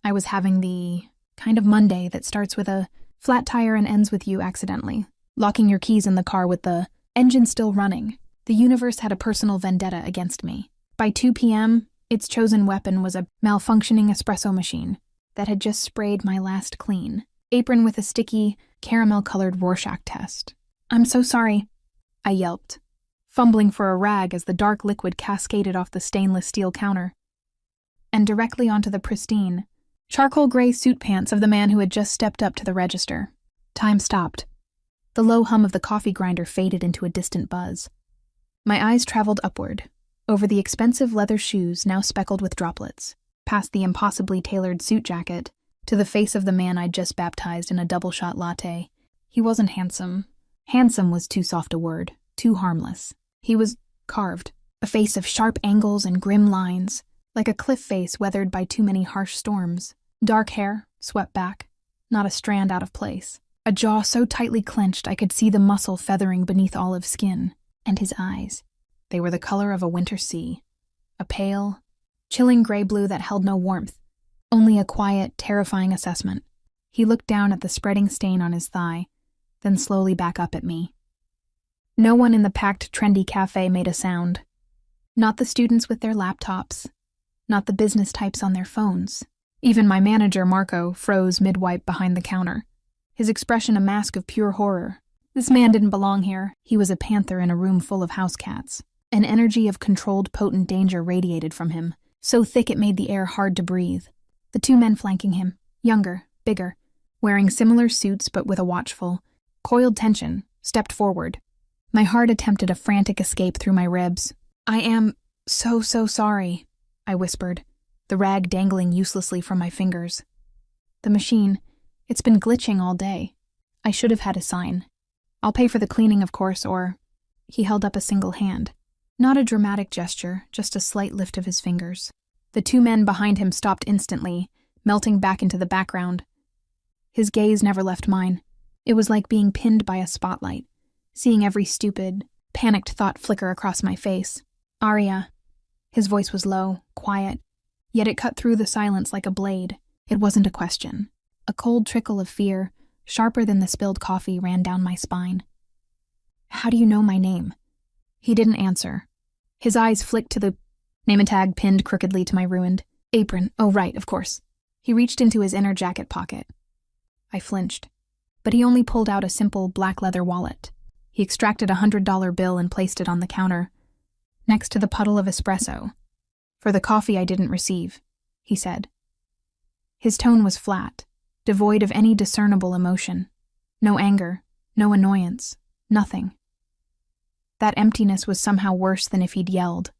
I was having the kind of Monday that starts with a flat tire and ends with you accidentally locking your keys in the car with the engine still running. The universe had a personal vendetta against me. By 2 p.m., its chosen weapon was a malfunctioning espresso machine that had just sprayed my last clean apron with a sticky, caramel-colored Rorschach test. "I'm so sorry," I yelped, fumbling for a rag as the dark liquid cascaded off the stainless steel counter and directly onto the pristine, charcoal gray suit pants of the man who had just stepped up to the register. Time stopped. The low hum of the coffee grinder faded into a distant buzz. My eyes traveled upward, over the expensive leather shoes now speckled with droplets, past the impossibly tailored suit jacket, to the face of the man I'd just baptized in a double-shot latte. He wasn't handsome. Handsome was too soft a word, too harmless. He was carved, a face of sharp angles and grim lines, like a cliff face weathered by too many harsh storms. Dark hair, swept back, not a strand out of place. A jaw so tightly clenched I could see the muscle feathering beneath olive skin. And his eyes. They were the color of a winter sea. A pale, chilling gray blue that held no warmth, only a quiet, terrifying assessment. He looked down at the spreading stain on his thigh, then slowly back up at me. No one in the packed, trendy cafe made a sound. Not the students with their laptops. Not the business types on their phones. Even my manager, Marco, froze mid-wipe behind the counter, his expression a mask of pure horror. This man didn't belong here. He was a panther in a room full of house cats. An energy of controlled, potent danger radiated from him, so thick it made the air hard to breathe. The two men flanking him, younger, bigger, wearing similar suits but with a watchful, coiled tension, stepped forward. My heart attempted a frantic escape through my ribs. "I am so sorry," I whispered, the rag dangling uselessly from my fingers. "The machine, it's been glitching all day. I should have had a sign. I'll pay for the cleaning, of course, or..." He held up a single hand. Not a dramatic gesture, just a slight lift of his fingers. The two men behind him stopped instantly, melting back into the background. His gaze never left mine. It was like being pinned by a spotlight, seeing every stupid, panicked thought flicker across my face. "Aria." His voice was low, quiet, yet it cut through the silence like a blade. It wasn't a question. A cold trickle of fear, sharper than the spilled coffee, ran down my spine. "How do you know my name?" He didn't answer. His eyes flicked to the name and tag pinned crookedly to my ruined apron. "Oh, right, of course." He reached into his inner jacket pocket. I flinched, but he only pulled out a simple black leather wallet. He extracted a $100 bill and placed it on the counter, next to the puddle of espresso. "For the coffee I didn't receive," he said. His tone was flat, devoid of any discernible emotion. No anger, no annoyance, nothing. That emptiness was somehow worse than if he'd yelled.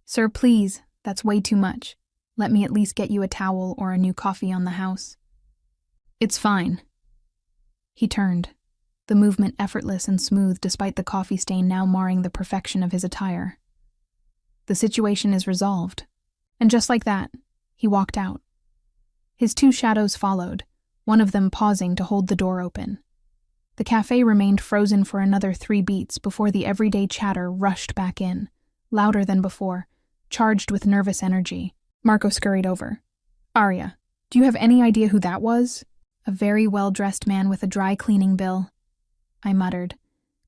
"Sir, please, that's way too much. Let me at least get you a towel or a new coffee on the house." "It's fine." He turned, the movement effortless and smooth despite the coffee stain now marring the perfection of his attire. "The situation is resolved." And just like that, he walked out. His two shadows followed, one of them pausing to hold the door open. The cafe remained frozen for another 3 beats before the everyday chatter rushed back in, louder than before, charged with nervous energy. Marco scurried over. "Aria, do you have any idea who that was?" "A very well-dressed man with a dry cleaning bill," I muttered,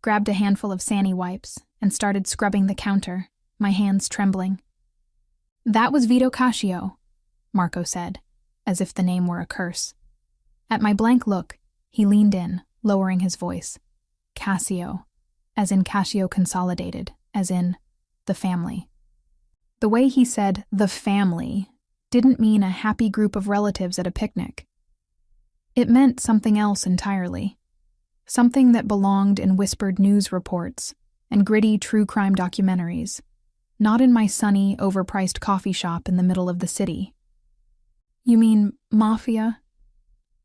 grabbed a handful of Sani wipes, and started scrubbing the counter, my hands trembling. "That was Vito Cascio," Marco said, as if the name were a curse. At my blank look, he leaned in, lowering his voice. "Cascio," as in Cascio Consolidated, as in the family. The way he said "the family" didn't mean a happy group of relatives at a picnic. It meant something else entirely. Something that belonged in whispered news reports and gritty true crime documentaries, not in my sunny, overpriced coffee shop in the middle of the city. "You mean Mafia?"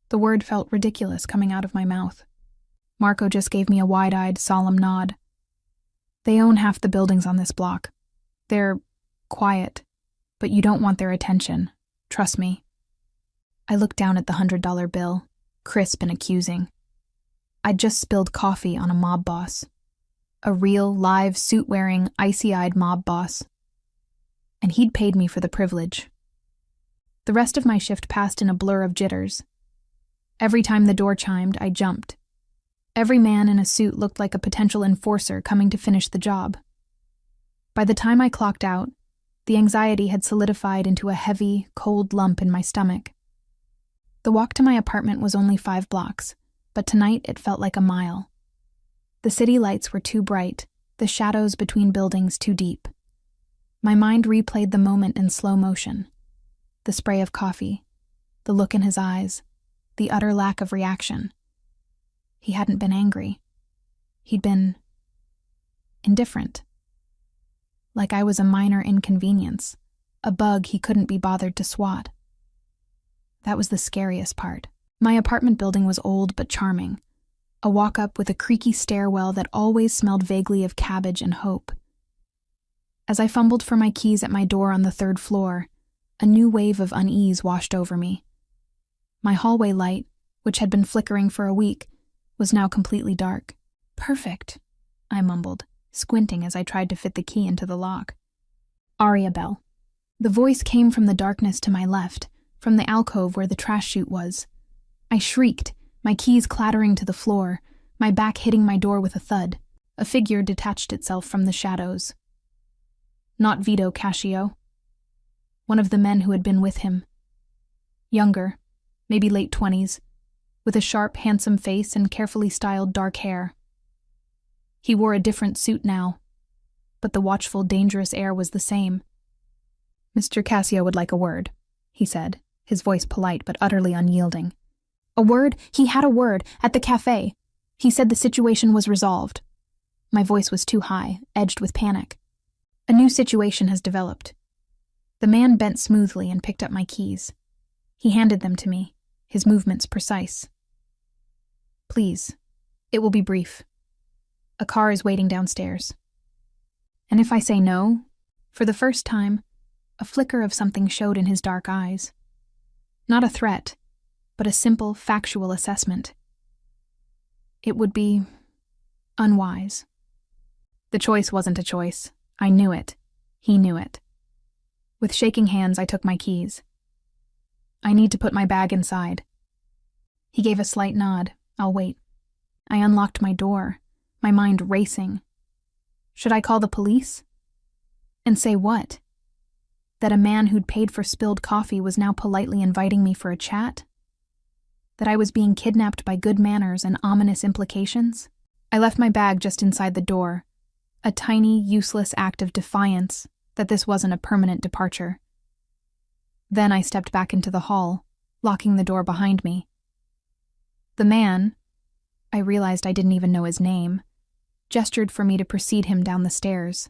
The word felt ridiculous coming out of my mouth. Marco just gave me a wide-eyed, solemn nod. "They own half the buildings on this block. They're quiet, but you don't want their attention. Trust me." I looked down at the $100 bill, crisp and accusing. I'd just spilled coffee on a mob boss. A real, live, suit-wearing, icy-eyed mob boss. And he'd paid me for the privilege. The rest of my shift passed in a blur of jitters. Every time the door chimed, I jumped. Every man in a suit looked like a potential enforcer coming to finish the job. By the time I clocked out, the anxiety had solidified into a heavy, cold lump in my stomach. The walk to my apartment was only 5 blocks, but tonight it felt like a mile. The city lights were too bright, the shadows between buildings too deep. My mind replayed the moment in slow motion. The spray of coffee, the look in his eyes, the utter lack of reaction. He hadn't been angry. He'd been indifferent. Like I was a minor inconvenience, a bug he couldn't be bothered to swat. That was the scariest part. My apartment building was old but charming, a walk-up with a creaky stairwell that always smelled vaguely of cabbage and hope. As I fumbled for my keys at my door on the 3rd floor, a new wave of unease washed over me. My hallway light, which had been flickering for a week, was now completely dark. "Perfect," I mumbled, squinting as I tried to fit the key into the lock. Aria Bell. The voice came from the darkness to my left, from the alcove where the trash chute was. I shrieked, my keys clattering to the floor, my back hitting my door with a thud. A figure detached itself from the shadows. Not Vito Cascio. One of the men who had been with him. Younger, maybe late 20s, with a sharp, handsome face and carefully styled dark hair. He wore a different suit now, but the watchful, dangerous air was the same. "Mr. Cascio would like a word," he said, his voice polite but utterly unyielding. A word? He had a word, at the cafe. He said the situation was resolved. My voice was too high, edged with panic. "A new situation has developed." The man bent smoothly and picked up my keys. He handed them to me, his movements precise. "Please, it will be brief. A car is waiting downstairs." And if I say no, for the first time, a flicker of something showed in his dark eyes. Not a threat, but a simple, factual assessment. It would be unwise. The choice wasn't a choice. I knew it. He knew it. With shaking hands, I took my keys. "I need to put my bag inside." He gave a slight nod. "I'll wait." I unlocked my door, my mind racing. Should I call the police? And say what? That a man who'd paid for spilled coffee was now politely inviting me for a chat? That I was being kidnapped by good manners and ominous implications? I left my bag just inside the door, a tiny, useless act of defiance that this wasn't a permanent departure. Then I stepped back into the hall, locking the door behind me. The man, I realized I didn't even know his name, gestured for me to precede him down the stairs.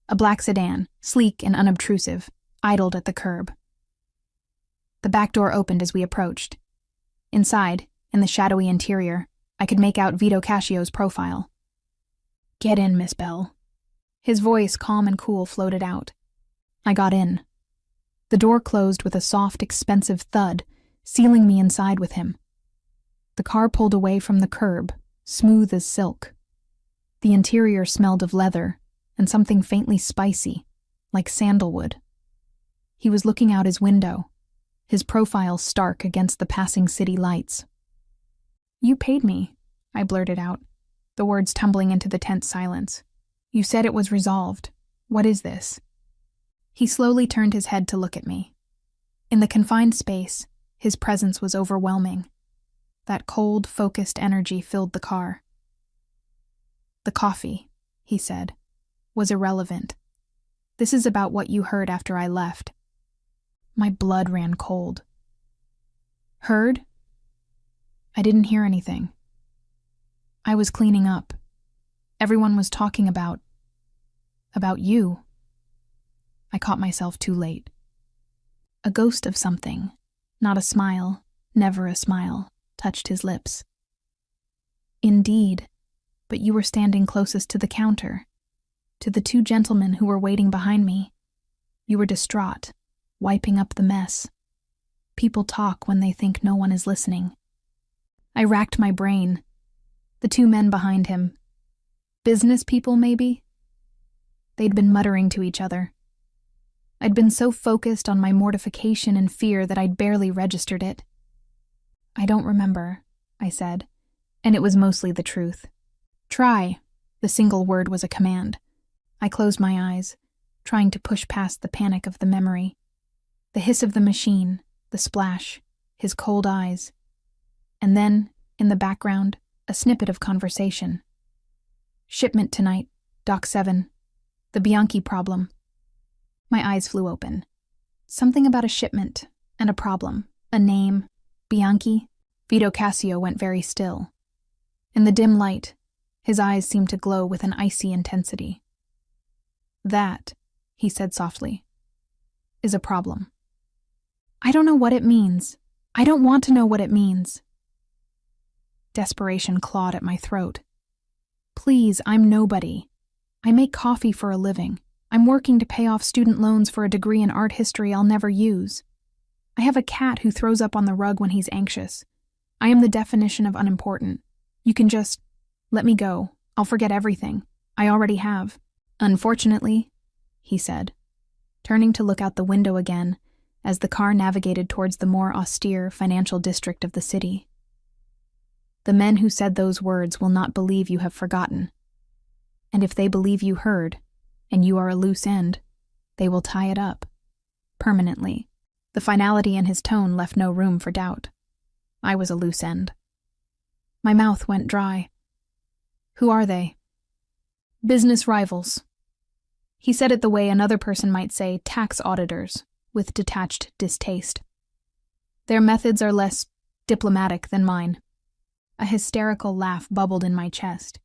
A black sedan, sleek and unobtrusive, idled at the curb. The back door opened as we approached. Inside, in the shadowy interior, I could make out Vito Cascio's profile. "Get in, Miss Bell." His voice, calm and cool, floated out. I got in. The door closed with a soft, expensive thud, sealing me inside with him. The car pulled away from the curb, smooth as silk. The interior smelled of leather and something faintly spicy, like sandalwood. He was looking out his window, his profile stark against the passing city lights. "You paid me," I blurted out, the words tumbling into the tense silence. "You said it was resolved. What is this?" He slowly turned his head to look at me. In the confined space, his presence was overwhelming. That cold, focused energy filled the car. "The coffee," he said, "was irrelevant. This is about what you heard after I left." My blood ran cold. "Heard?" I didn't hear anything. I was cleaning up. Everyone was talking about you. I caught myself too late. A ghost of something, not a smile, never a smile, touched his lips. "Indeed, but you were standing closest to the counter, to the 2 gentlemen who were waiting behind me. You were distraught, wiping up the mess. People talk when they think no one is listening." I racked my brain. The 2 men behind him. Business people, maybe? They'd been muttering to each other. I'd been so focused on my mortification and fear that I'd barely registered it. "I don't remember," I said, and it was mostly the truth. "Try." The single word was a command. I closed my eyes, trying to push past the panic of the memory. The hiss of the machine, the splash, his cold eyes. And then, in the background, a snippet of conversation. "Shipment tonight, Dock 7. The Bianchi problem." My eyes flew open. Something about a shipment and a problem, a name, Bianchi. Vito Cassio went very still. In the dim light, his eyes seemed to glow with an icy intensity. "That," he said softly, "is a problem." "I don't know what it means. I don't want to know what it means." Desperation clawed at my throat. "Please, I'm nobody. I make coffee for a living. I'm working to pay off student loans for a degree in art history I'll never use. I have a cat who throws up on the rug when he's anxious. I am the definition of unimportant. You can just let me go. I'll forget everything. I already have." "Unfortunately," he said, turning to look out the window again as the car navigated towards the more austere financial district of the city. "The men who said those words will not believe you have forgotten. And if they believe you heard, and you are a loose end, they will tie it up. Permanently." The finality in his tone left no room for doubt. I was a loose end. My mouth went dry. "Who are they?" "Business rivals." He said it the way another person might say tax auditors, with detached distaste. "Their methods are less diplomatic than mine." A hysterical laugh bubbled in my chest.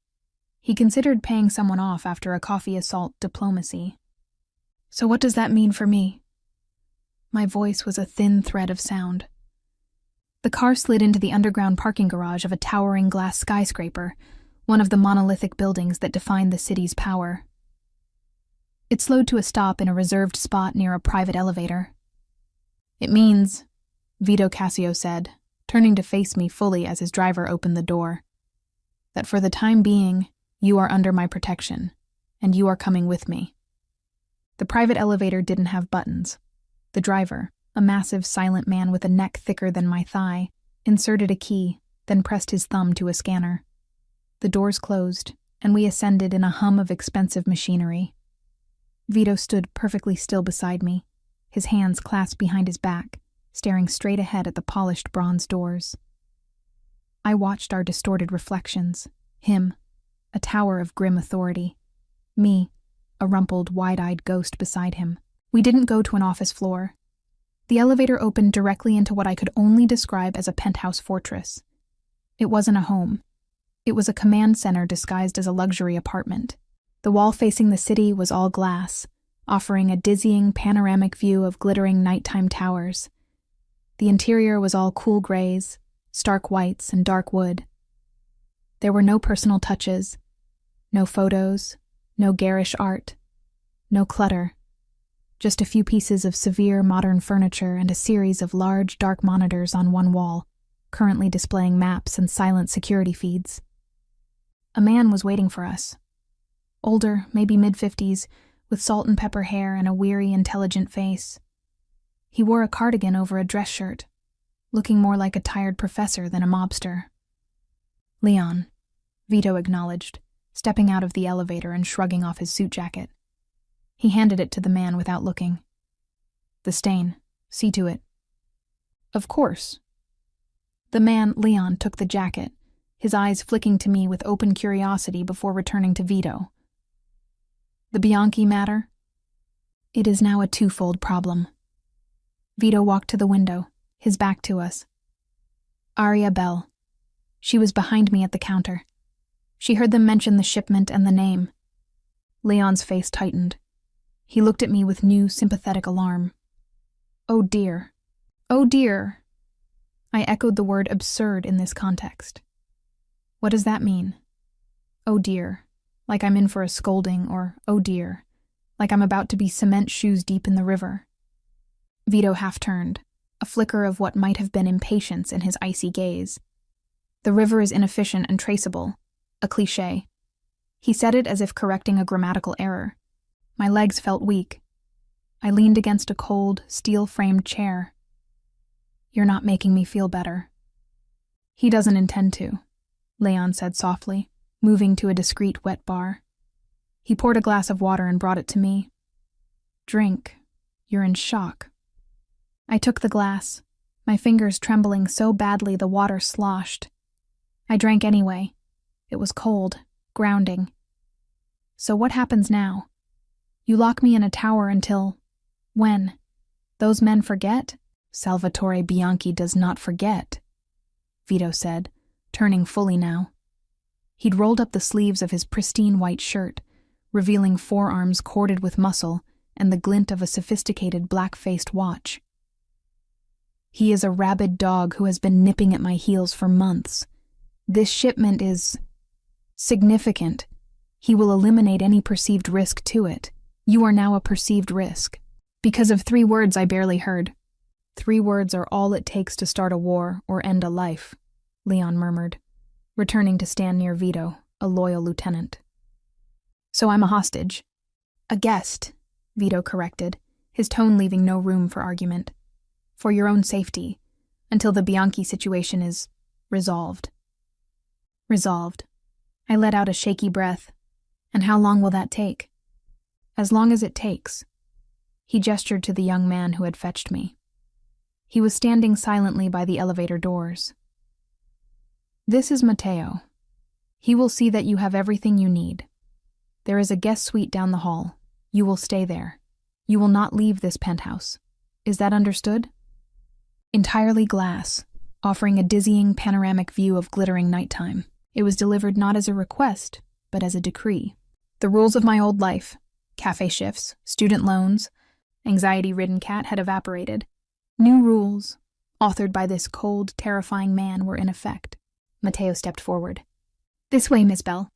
He considered paying someone off after a coffee assault diplomacy. "So what does that mean for me?" My voice was a thin thread of sound. The car slid into the underground parking garage of a towering glass skyscraper, one of the monolithic buildings that defined the city's power. It slowed to a stop in a reserved spot near a private elevator. "It means," Vito Cassio said, turning to face me fully as his driver opened the door, "that for the time being, you are under my protection, and you are coming with me." The private elevator didn't have buttons. The driver, a massive silent man with a neck thicker than my thigh, inserted a key, then pressed his thumb to a scanner. The doors closed, and we ascended in a hum of expensive machinery. Vito stood perfectly still beside me, his hands clasped behind his back, staring straight ahead at the polished bronze doors. I watched our distorted reflections, him, a tower of grim authority, me, a rumpled, wide-eyed ghost beside him. We didn't go to an office floor. The elevator opened directly into what I could only describe as a penthouse fortress. It wasn't a home. It was a command center disguised as a luxury apartment. The wall facing the city was all glass, offering a dizzying panoramic view of glittering nighttime towers. The interior was all cool grays, stark whites, and dark wood. There were no personal touches, no photos, no garish art, no clutter. Just a few pieces of severe modern furniture and a series of large dark monitors on one wall, currently displaying maps and silent security feeds. A man was waiting for us. Older, maybe mid-50s, with salt and pepper hair and a weary, intelligent face. He wore a cardigan over a dress shirt, looking more like a tired professor than a mobster. "Leon," Vito acknowledged, stepping out of the elevator and shrugging off his suit jacket. He handed it to the man without looking. "The stain. See to it." "Of course." The man, Leon, took the jacket, his eyes flicking to me with open curiosity before returning to Vito. "The Bianchi matter?" "It is now a twofold problem." Vito walked to the window, his back to us. Aria Bell. She was behind me at the counter. She heard them mention the shipment and the name. Leon's face tightened. He looked at me with new, sympathetic alarm. "Oh dear. Oh dear." I echoed the word absurd in this context. "What does that mean?" "Oh dear. Like I'm in for a scolding, or oh dear. Like I'm about to be cement shoes deep in the river." Vito half-turned, a flicker of what might have been impatience in his icy gaze. "The river is inefficient and traceable. A cliché." He said it as if correcting a grammatical error. My legs felt weak. I leaned against a cold, steel-framed chair. "You're not making me feel better." "He doesn't intend to," Leon said softly, moving to a discreet wet bar. He poured a glass of water and brought it to me. "Drink. You're in shock." I took the glass, my fingers trembling so badly the water sloshed. I drank anyway. It was cold, grounding. "So what happens now? You lock me in a tower until... when? Those men forget?" "Salvatore Bianchi does not forget," Vito said, turning fully now. He'd rolled up the sleeves of his pristine white shirt, revealing forearms corded with muscle and the glint of a sophisticated black-faced watch. "He is a rabid dog who has been nipping at my heels for months. This shipment is significant. He will eliminate any perceived risk to it. You are now a perceived risk." "Because of 3 words I barely heard." "3 words are all it takes to start a war or end a life," Leon murmured, returning to stand near Vito, a loyal lieutenant. "So I'm a hostage." "A guest," Vito corrected, his tone leaving no room for argument. "For your own safety, until the Bianchi situation is resolved." "Resolved." I let out a shaky breath. "And how long will that take?" "As long as it takes." He gestured to the young man who had fetched me. He was standing silently by the elevator doors. "This is Matteo. He will see that you have everything you need. There is a guest suite down the hall. You will stay there. You will not leave this penthouse. Is that understood?" Entirely glass, offering a dizzying panoramic view of glittering nighttime. It was delivered not as a request, but as a decree. The rules of my old life, cafe shifts, student loans, anxiety-ridden cat had evaporated. New rules, authored by this cold, terrifying man, were in effect. Matteo stepped forward. "This way, Miss Bell."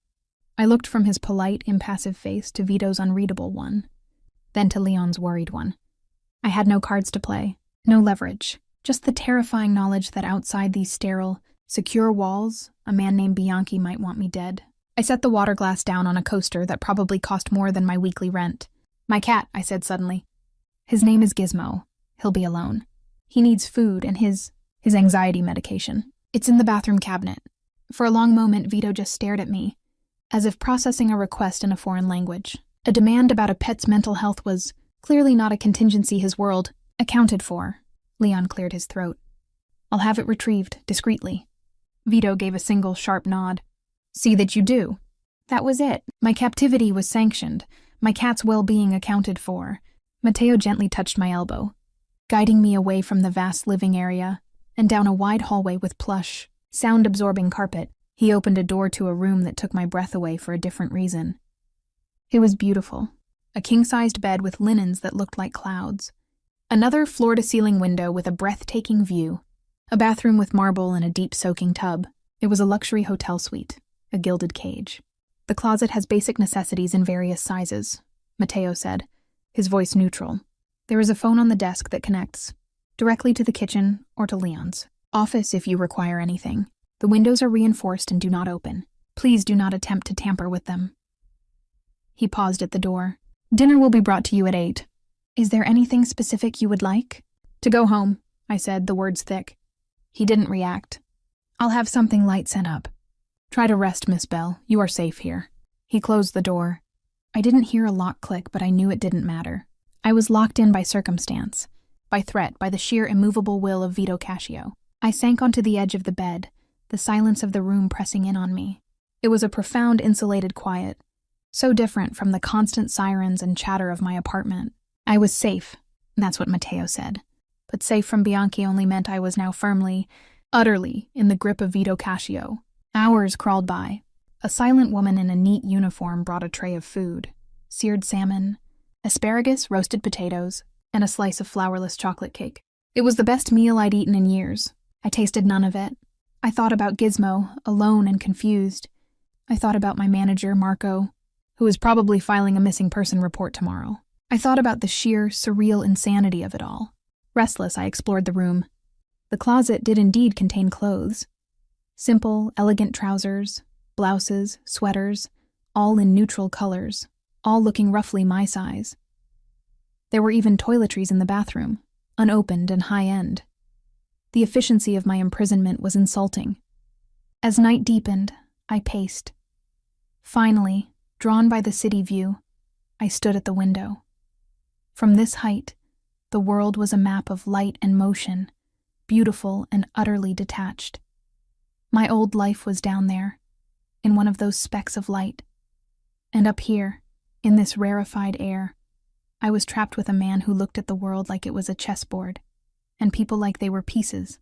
I looked from his polite, impassive face to Vito's unreadable one, then to Leon's worried one. I had no cards to play, no leverage, just the terrifying knowledge that outside these sterile, secure walls, a man named Bianchi might want me dead. I set the water glass down on a coaster that probably cost more than my weekly rent. "My cat," I said suddenly. "His name is Gizmo. He'll be alone. He needs food and his anxiety medication. It's in the bathroom cabinet." For a long moment, Vito just stared at me, as if processing a request in a foreign language. A demand about a pet's mental health was clearly not a contingency his world accounted for. Leon cleared his throat. "I'll have it retrieved, discreetly." Vito gave a single sharp nod. "See that you do." That was it. My captivity was sanctioned, my cat's well-being accounted for. Matteo gently touched my elbow, guiding me away from the vast living area and down a wide hallway with plush, sound-absorbing carpet. He opened a door to a room that took my breath away for a different reason. It was beautiful. A king-sized bed with linens that looked like clouds. Another floor-to-ceiling window with a breathtaking view. A bathroom with marble and a deep soaking tub. It was a luxury hotel suite, a gilded cage. "The closet has basic necessities in various sizes," Matteo said, his voice neutral. "There is a phone on the desk that connects directly to the kitchen or to Leon's office if you require anything. The windows are reinforced and do not open. Please do not attempt to tamper with them." He paused at the door. "Dinner will be brought to you at 8. Is there anything specific you would like?" "To go home," I said, the words thick. He didn't react. "I'll have something light sent up. Try to rest, Miss Bell. You are safe here." He closed the door. I didn't hear a lock click, but I knew it didn't matter. I was locked in by circumstance, by threat, by the sheer immovable will of Vito Cascio. I sank onto the edge of the bed, the silence of the room pressing in on me. It was a profound, insulated quiet, so different from the constant sirens and chatter of my apartment. I was safe, that's what Matteo said. But safe from Bianchi only meant I was now firmly, utterly, in the grip of Vito Cascio. Hours crawled by. A silent woman in a neat uniform brought a tray of food. Seared salmon, asparagus, roasted potatoes, and a slice of flourless chocolate cake. It was the best meal I'd eaten in years. I tasted none of it. I thought about Gizmo, alone and confused. I thought about my manager, Marco, who is probably filing a missing person report tomorrow. I thought about the sheer, surreal insanity of it all. Restless, I explored the room. The closet did indeed contain clothes. Simple, elegant trousers, blouses, sweaters, all in neutral colors, all looking roughly my size. There were even toiletries in the bathroom, unopened and high-end. The efficiency of my imprisonment was insulting. As night deepened, I paced. Finally, drawn by the city view, I stood at the window. From this height, the world was a map of light and motion, beautiful and utterly detached. My old life was down there, in one of those specks of light. And up here, in this rarefied air, I was trapped with a man who looked at the world like it was a chessboard, and people like they were pieces.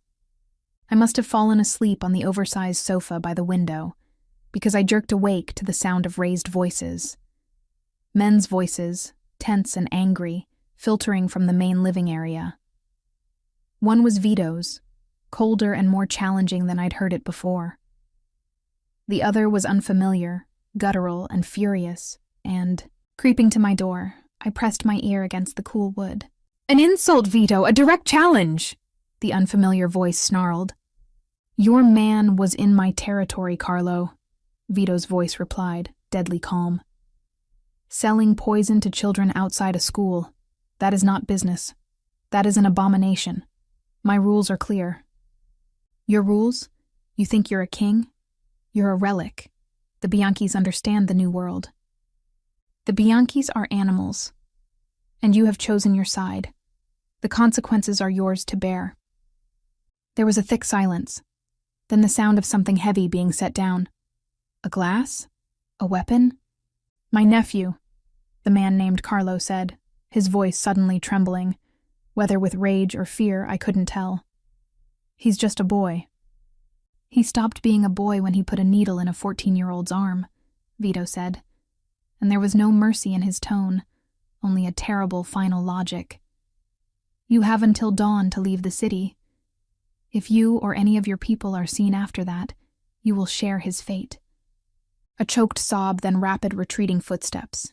I must have fallen asleep on the oversized sofa by the window, because I jerked awake to the sound of raised voices. Men's voices, tense and angry, filtering from the main living area. One was Vito's, colder and more challenging than I'd heard it before. The other was unfamiliar, guttural and furious, and, creeping to my door, I pressed my ear against the cool wood. "An insult, Vito, a direct challenge!" the unfamiliar voice snarled. "Your man was in my territory, Carlo," Vito's voice replied, deadly calm. "Selling poison to children outside a school. That is not business. That is an abomination. My rules are clear." "Your rules? You think you're a king? You're a relic. The Bianchis understand the new world." "The Bianchis are animals, and you have chosen your side. The consequences are yours to bear." There was a thick silence, then the sound of something heavy being set down. A glass? A weapon? "My nephew," the man named Carlo said, his voice suddenly trembling, whether with rage or fear I couldn't tell. "He's just a boy." "He stopped being a boy when he put a needle in a 14-year-old's arm," Vito said, and there was no mercy in his tone, only a terrible final logic. "You have until dawn to leave the city. If you or any of your people are seen after that, you will share his fate." A choked sob, then rapid retreating footsteps.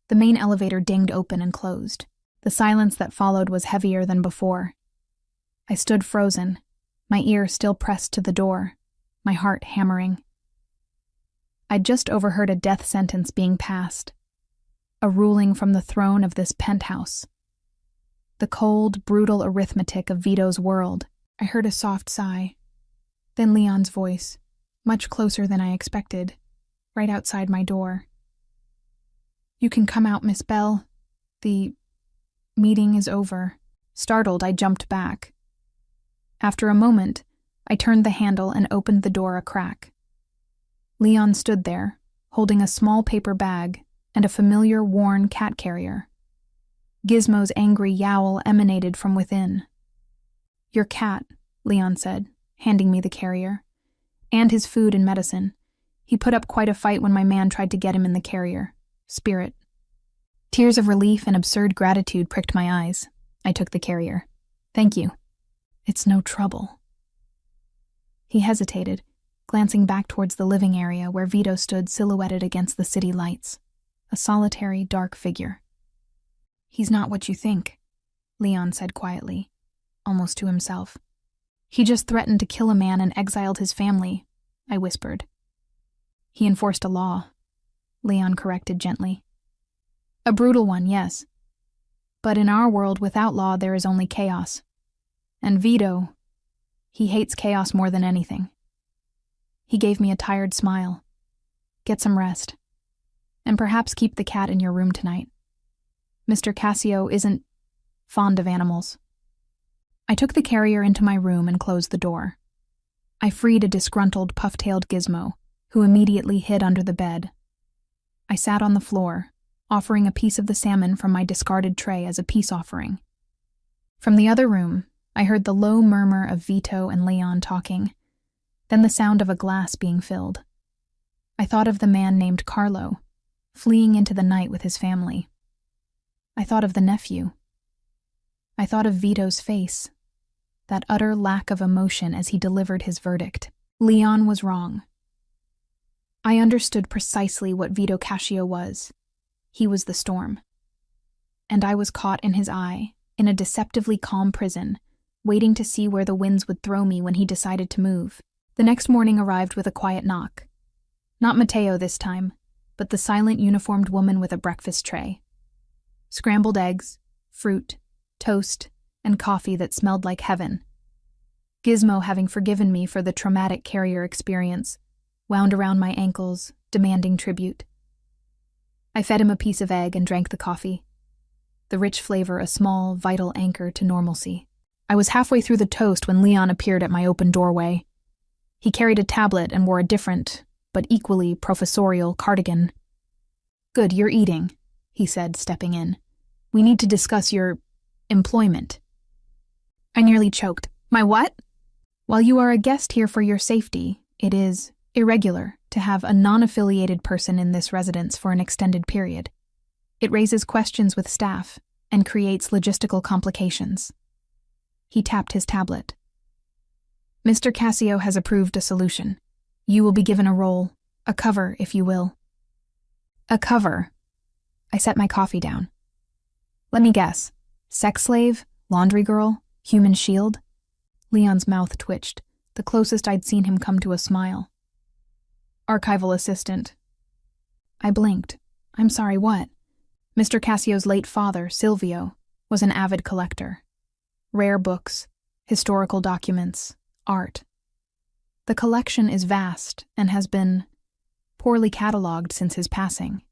The main elevator dinged open and closed. The silence that followed was heavier than before. I stood frozen, my ear still pressed to the door, my heart hammering. I'd just overheard a death sentence being passed, a ruling from the throne of this penthouse. The cold, brutal arithmetic of Vito's world. I heard a soft sigh, then Leon's voice, much closer than I expected, right outside my door. "You can come out, Miss Bell. The meeting is over." Startled, I jumped back. After a moment, I turned the handle and opened the door a crack. Leon stood there, holding a small paper bag and a familiar worn cat carrier. Gizmo's angry yowl emanated from within. "Your cat," Leon said, handing me the carrier, "and his food and medicine. He put up quite a fight when my man tried to get him in the carrier. Spirit." Tears of relief and absurd gratitude pricked my eyes. I took the carrier. "Thank you. It's no trouble." He hesitated, glancing back towards the living area where Vito stood silhouetted against the city lights, a solitary, dark figure. "He's not what you think," Leon said quietly, almost to himself. "He just threatened to kill a man and exiled his family," I whispered. "He enforced a law," Leon corrected gently. "A brutal one, yes. But in our world without law there is only chaos. And Vito, he hates chaos more than anything." He gave me a tired smile. "Get some rest. And perhaps keep the cat in your room tonight. Mr. Cassio isn't fond of animals." I took the carrier into my room and closed the door. I freed a disgruntled, puff-tailed Gizmo, who immediately hid under the bed. I sat on the floor, offering a piece of the salmon from my discarded tray as a peace offering. From the other room, I heard the low murmur of Vito and Leon talking, then the sound of a glass being filled. I thought of the man named Carlo, fleeing into the night with his family. I thought of the nephew. I thought of Vito's face, that utter lack of emotion as he delivered his verdict. Leon was wrong. I understood precisely what Vito Cassio was. He was the storm. And I was caught in his eye, in a deceptively calm prison, waiting to see where the winds would throw me when he decided to move. The next morning arrived with a quiet knock. Not Matteo this time, but the silent uniformed woman with a breakfast tray. Scrambled eggs, fruit, toast, and coffee that smelled like heaven. Gizmo, having forgiven me for the traumatic carrier experience, wound around my ankles, demanding tribute. I fed him a piece of egg and drank the coffee, the rich flavor a small, vital anchor to normalcy. I was halfway through the toast when Leon appeared at my open doorway. He carried a tablet and wore a different, but equally professorial cardigan. "Good, you're eating," he said, stepping in. "We need to discuss your employment." I nearly choked. "My what?" "While you are a guest here for your safety, it is irregular to have a non-affiliated person in this residence for an extended period. It raises questions with staff and creates logistical complications." He tapped his tablet. "Mr. Cassio has approved a solution. You will be given a role, a cover, if you will." "A cover?" I set my coffee down. "Let me guess. Sex slave, laundry girl, human shield?" Leon's mouth twitched, the closest I'd seen him come to a smile. "Archival assistant." I blinked. "I'm sorry, what?" Mr. Cassio's late father, Silvio, was an avid collector. Rare books, historical documents, art. The collection is vast and has been poorly catalogued since his passing.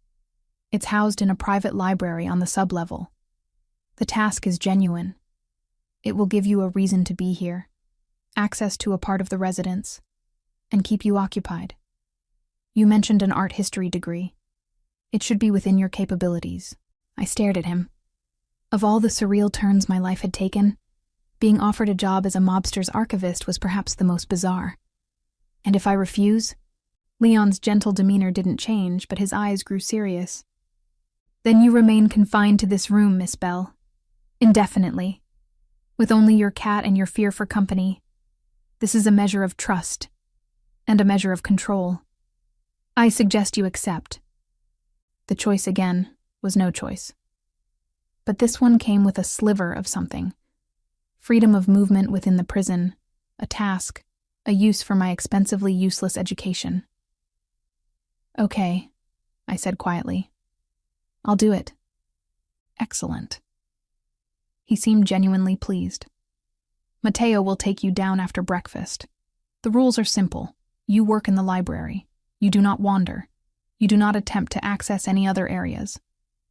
It's housed in a private library on the sublevel. The task is genuine. It will give you a reason to be here, access to a part of the residence, and keep you occupied. You mentioned an art history degree. It should be within your capabilities. I stared at him. Of all the surreal turns my life had taken, being offered a job as a mobster's archivist was perhaps the most bizarre. And if I refuse? Leon's gentle demeanor didn't change, but his eyes grew serious. "Then you remain confined to this room, Miss Bell. Indefinitely. With only your cat and your fear for company. This is a measure of trust. And a measure of control. I suggest you accept." The choice again was no choice. But this one came with a sliver of something. Freedom of movement within the prison, a task, a use for my expensively useless education. "Okay," I said quietly. "I'll do it." "Excellent." He seemed genuinely pleased. "Matteo will take you down after breakfast. The rules are simple. You work in the library. You do not wander. You do not attempt to access any other areas.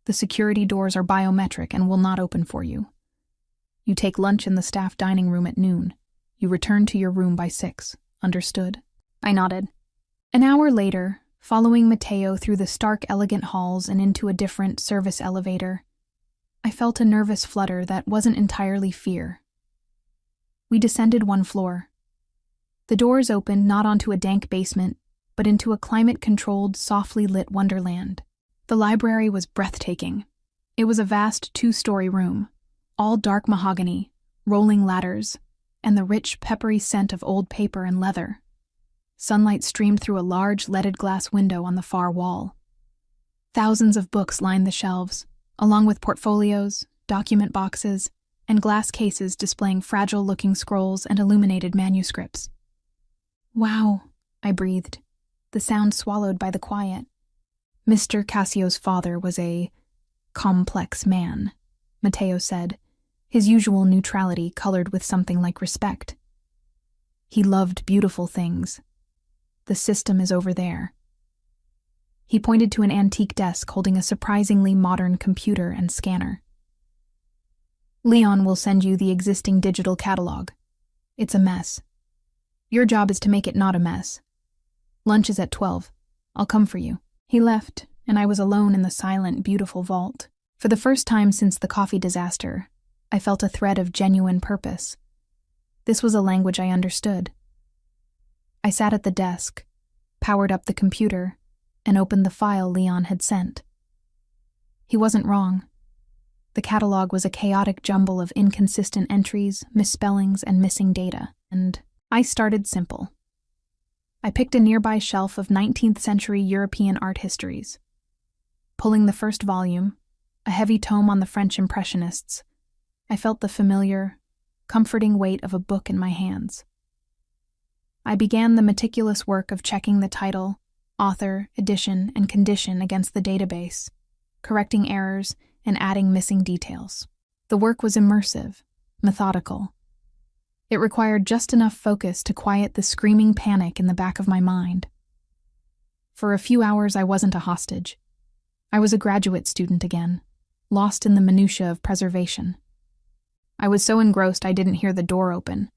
The security doors are biometric and will not open for you. You take lunch in the staff dining room at noon. You return to your room by 6. Understood?" I nodded. An hour later, following Matteo through the stark, elegant halls and into a different service elevator, I felt a nervous flutter that wasn't entirely fear. We descended 1 floor. The doors opened not onto a dank basement, but into a climate-controlled, softly lit wonderland. The library was breathtaking. It was a vast 2-story room, all dark mahogany, rolling ladders, and the rich, peppery scent of old paper and leather. Sunlight streamed through a large, leaded glass window on the far wall. Thousands of books lined the shelves, along with portfolios, document boxes, and glass cases displaying fragile-looking scrolls and illuminated manuscripts. "Wow," I breathed, the sound swallowed by the quiet. Mr. Cassio's father was a complex man, Matteo said, his usual neutrality colored with something like respect. He loved beautiful things. The system is over there. He pointed to an antique desk holding a surprisingly modern computer and scanner. "Leon will send you the existing digital catalog. It's a mess. Your job is to make it not a mess. Lunch is at 12. I'll come for you." He left, and I was alone in the silent, beautiful vault. For the first time since the coffee disaster, I felt a thread of genuine purpose. This was a language I understood. I sat at the desk, powered up the computer, and opened the file Leon had sent. He wasn't wrong. The catalog was a chaotic jumble of inconsistent entries, misspellings, and missing data, and I started simple. I picked a nearby shelf of 19th century European art histories. Pulling the first volume, a heavy tome on the French Impressionists, I felt the familiar, comforting weight of a book in my hands. I began the meticulous work of checking the title, author, edition, and condition against the database, correcting errors, and adding missing details. The work was immersive, methodical. It required just enough focus to quiet the screaming panic in the back of my mind. For a few hours, I wasn't a hostage. I was a graduate student again, lost in the minutiae of preservation. I was so engrossed I didn't hear the door open.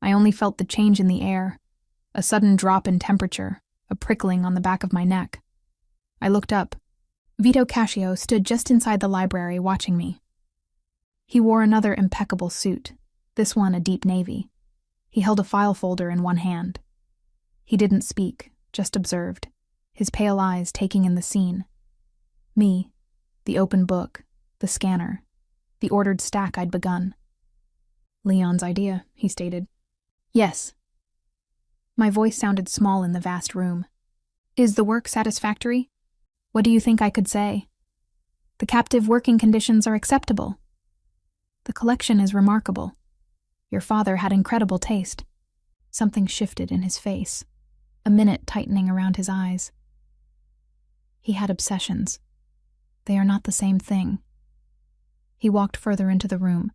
I only felt the change in the air, a sudden drop in temperature, a prickling on the back of my neck. I looked up. Vito Cascio stood just inside the library watching me. He wore another impeccable suit, this one a deep navy. He held a file folder in one hand. He didn't speak, just observed, his pale eyes taking in the scene. Me, the open book, the scanner, the ordered stack I'd begun. Leon's idea, he stated. Yes. My voice sounded small in the vast room. Is the work satisfactory? What do you think I could say? The captive working conditions are acceptable. The collection is remarkable. Your father had incredible taste. Something shifted in his face, a minute tightening around his eyes. He had obsessions. They are not the same thing. He walked further into the room,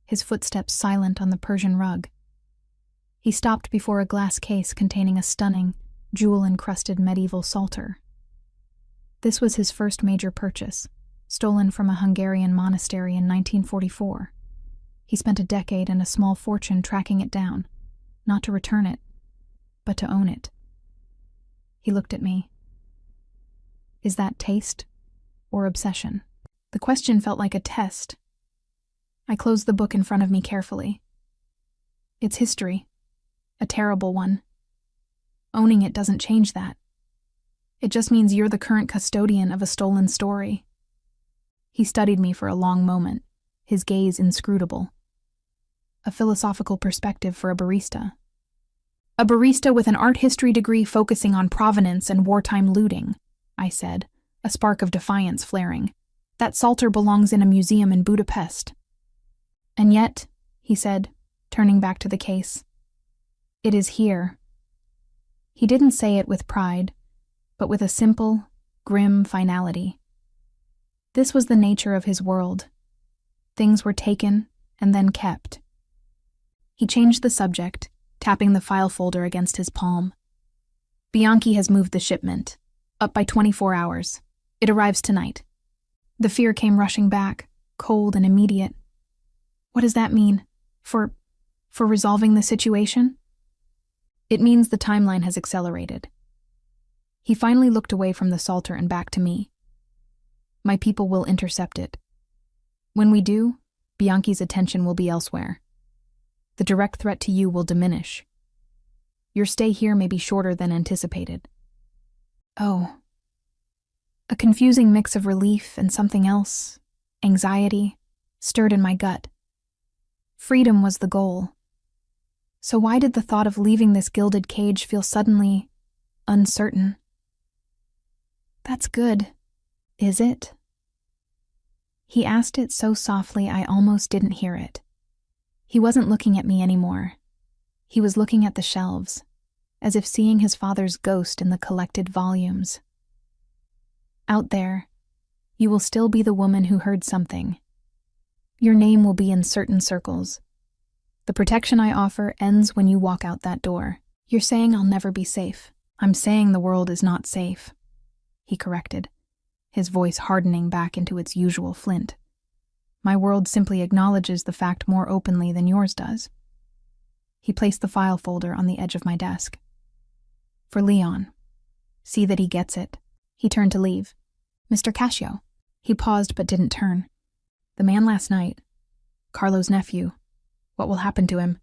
his footsteps silent on the Persian rug. He stopped before a glass case containing a stunning, jewel-encrusted medieval psalter. This was his first major purchase, stolen from a Hungarian monastery in 1944. He spent a decade and a small fortune tracking it down, not to return it, but to own it. He looked at me. Is that taste or obsession? The question felt like a test. I closed the book in front of me carefully. It's history, a terrible one. Owning it doesn't change that. It just means you're the current custodian of a stolen story. He studied me for a long moment, his gaze inscrutable. A philosophical perspective for a barista. A barista with an art history degree focusing on provenance and wartime looting, I said, a spark of defiance flaring. That psalter belongs in a museum in Budapest. And yet, he said, turning back to the case, it is here. He didn't say it with pride, but with a simple, grim finality. This was the nature of his world. Things were taken and then kept. He changed the subject, tapping the file folder against his palm. Bianchi has moved the shipment, up by 24 hours. It arrives tonight. The fear came rushing back, cold and immediate. What does that mean? For resolving the situation? It means the timeline has accelerated. He finally looked away from the psalter and back to me. My people will intercept it. When we do, Bianchi's attention will be elsewhere. The direct threat to you will diminish. Your stay here may be shorter than anticipated. Oh. A confusing mix of relief and something else, anxiety, stirred in my gut. Freedom was the goal. So why did the thought of leaving this gilded cage feel suddenly uncertain? That's good, is it? He asked it so softly I almost didn't hear it. He wasn't looking at me anymore. He was looking at the shelves, as if seeing his father's ghost in the collected volumes. Out there, you will still be the woman who heard something. Your name will be in certain circles. The protection I offer ends when you walk out that door. You're saying I'll never be safe. I'm saying the world is not safe, he corrected, his voice hardening back into its usual flint. My world simply acknowledges the fact more openly than yours does. He placed the file folder on the edge of my desk. For Leon. See that he gets it. He turned to leave. Mr. Cascio. He paused but didn't turn. The man last night, Carlo's nephew. What will happen to him?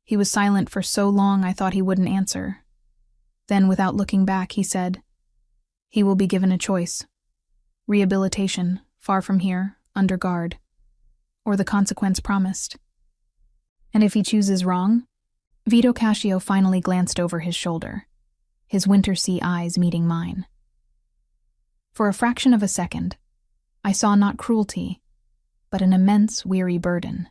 He was silent for so long I thought he wouldn't answer. Then, without looking back, he said, he will be given a choice. Rehabilitation, far from here, under guard. Or the consequence promised. And if he chooses wrong? Vito Cascio finally glanced over his shoulder, his winter sea eyes meeting mine. For a fraction of a second, I saw not cruelty, but an immense, weary burden.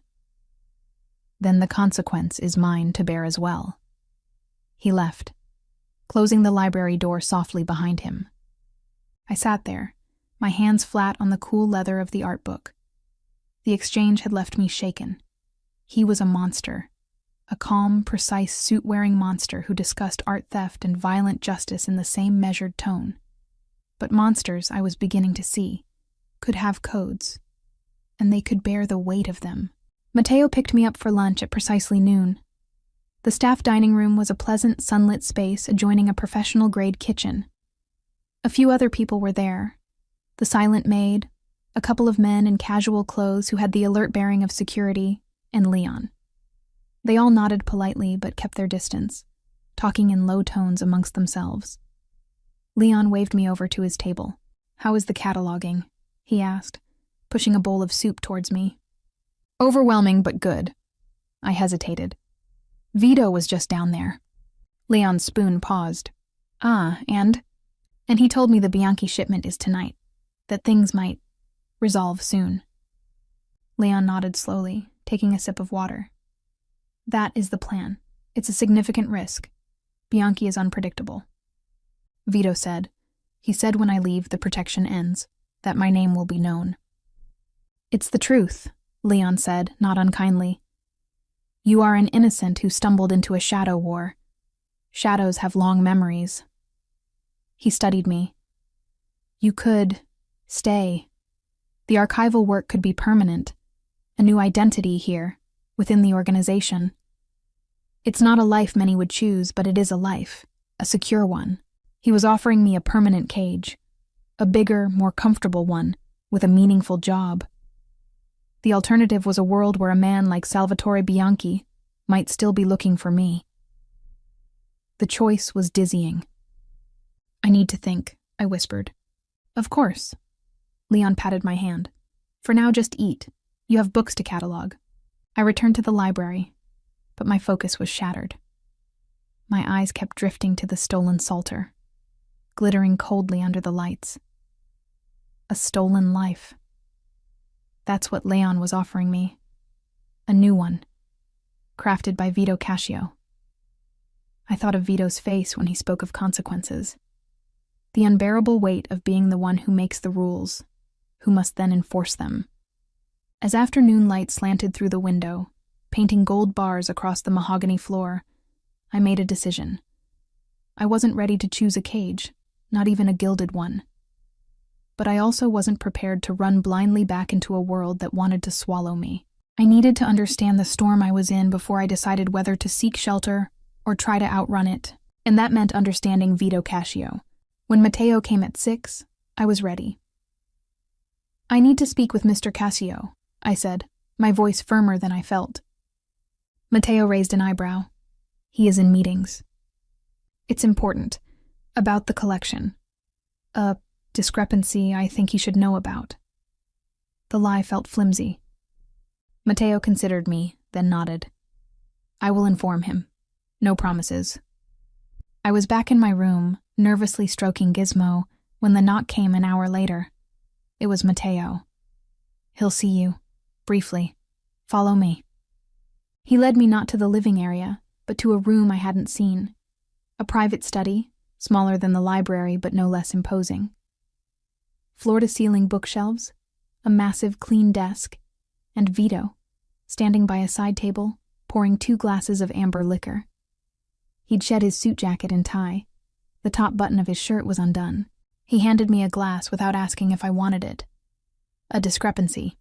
Then the consequence is mine to bear as well. He left, closing the library door softly behind him. I sat there, my hands flat on the cool leather of the art book. The exchange had left me shaken. He was a monster. A calm, precise, suit-wearing monster who discussed art theft and violent justice in the same measured tone. But monsters, I was beginning to see, could have codes, and they could bear the weight of them. Mateo picked me up for lunch at precisely noon. The staff dining room was a pleasant, sunlit space adjoining a professional-grade kitchen. A few other people were there. The silent maid, a couple of men in casual clothes who had the alert bearing of security, and Leon. They all nodded politely but kept their distance, talking in low tones amongst themselves. Leon waved me over to his table. "How is the cataloging?" he asked, pushing a bowl of soup towards me. "Overwhelming but good." I hesitated. "Vito was just down there." Leon's spoon paused. And he told me the Bianchi shipment is tonight, that things might resolve soon." Leon nodded slowly, taking a sip of water. "That is the plan. It's a significant risk. Bianchi is unpredictable." Vito said, "He said when I leave, the protection ends, that my name will be known." "It's the truth," Leon said, not unkindly. "You are an innocent who stumbled into a shadow war. Shadows have long memories." He studied me. "You could stay. The archival work could be permanent, a new identity here, within the organization. It's not a life many would choose, but it is a life, a secure one." He was offering me a permanent cage, a bigger, more comfortable one, with a meaningful job. The alternative was a world where a man like Salvatore Bianchi might still be looking for me. The choice was dizzying. "I need to think," I whispered. "Of course." Leon patted my hand. "For now, just eat. You have books to catalog." I returned to the library, but my focus was shattered. My eyes kept drifting to the stolen psalter, glittering coldly under the lights. A stolen life. That's what Leon was offering me. A new one, crafted by Vito Cascio. I thought of Vito's face when he spoke of consequences. The unbearable weight of being the one who makes the rules, who must then enforce them. As afternoon light slanted through the window, painting gold bars across the mahogany floor, I made a decision. I wasn't ready to choose a cage, not even a gilded one. But I also wasn't prepared to run blindly back into a world that wanted to swallow me. I needed to understand the storm I was in before I decided whether to seek shelter or try to outrun it, and that meant understanding Vito Cascio. When Matteo came at 6, I was ready. "I need to speak with Mr. Cascio," I said, my voice firmer than I felt. Matteo raised an eyebrow. "He is in meetings." "It's important. About the collection. A discrepancy I think he should know about." The lie felt flimsy. Matteo considered me, then nodded. "I will inform him. No promises." I was back in my room, nervously stroking Gizmo, when the knock came an hour later. It was Matteo. "He'll see you. Briefly. Follow me." He led me not to the living area, but to a room I hadn't seen. A private study, smaller than the library but no less imposing. Floor-to-ceiling bookshelves, a massive clean desk, and Vito, standing by a side table, pouring 2 glasses of amber liquor. He'd shed his suit jacket and tie. The top button of his shirt was undone. He handed me a glass without asking if I wanted it. A discrepancy.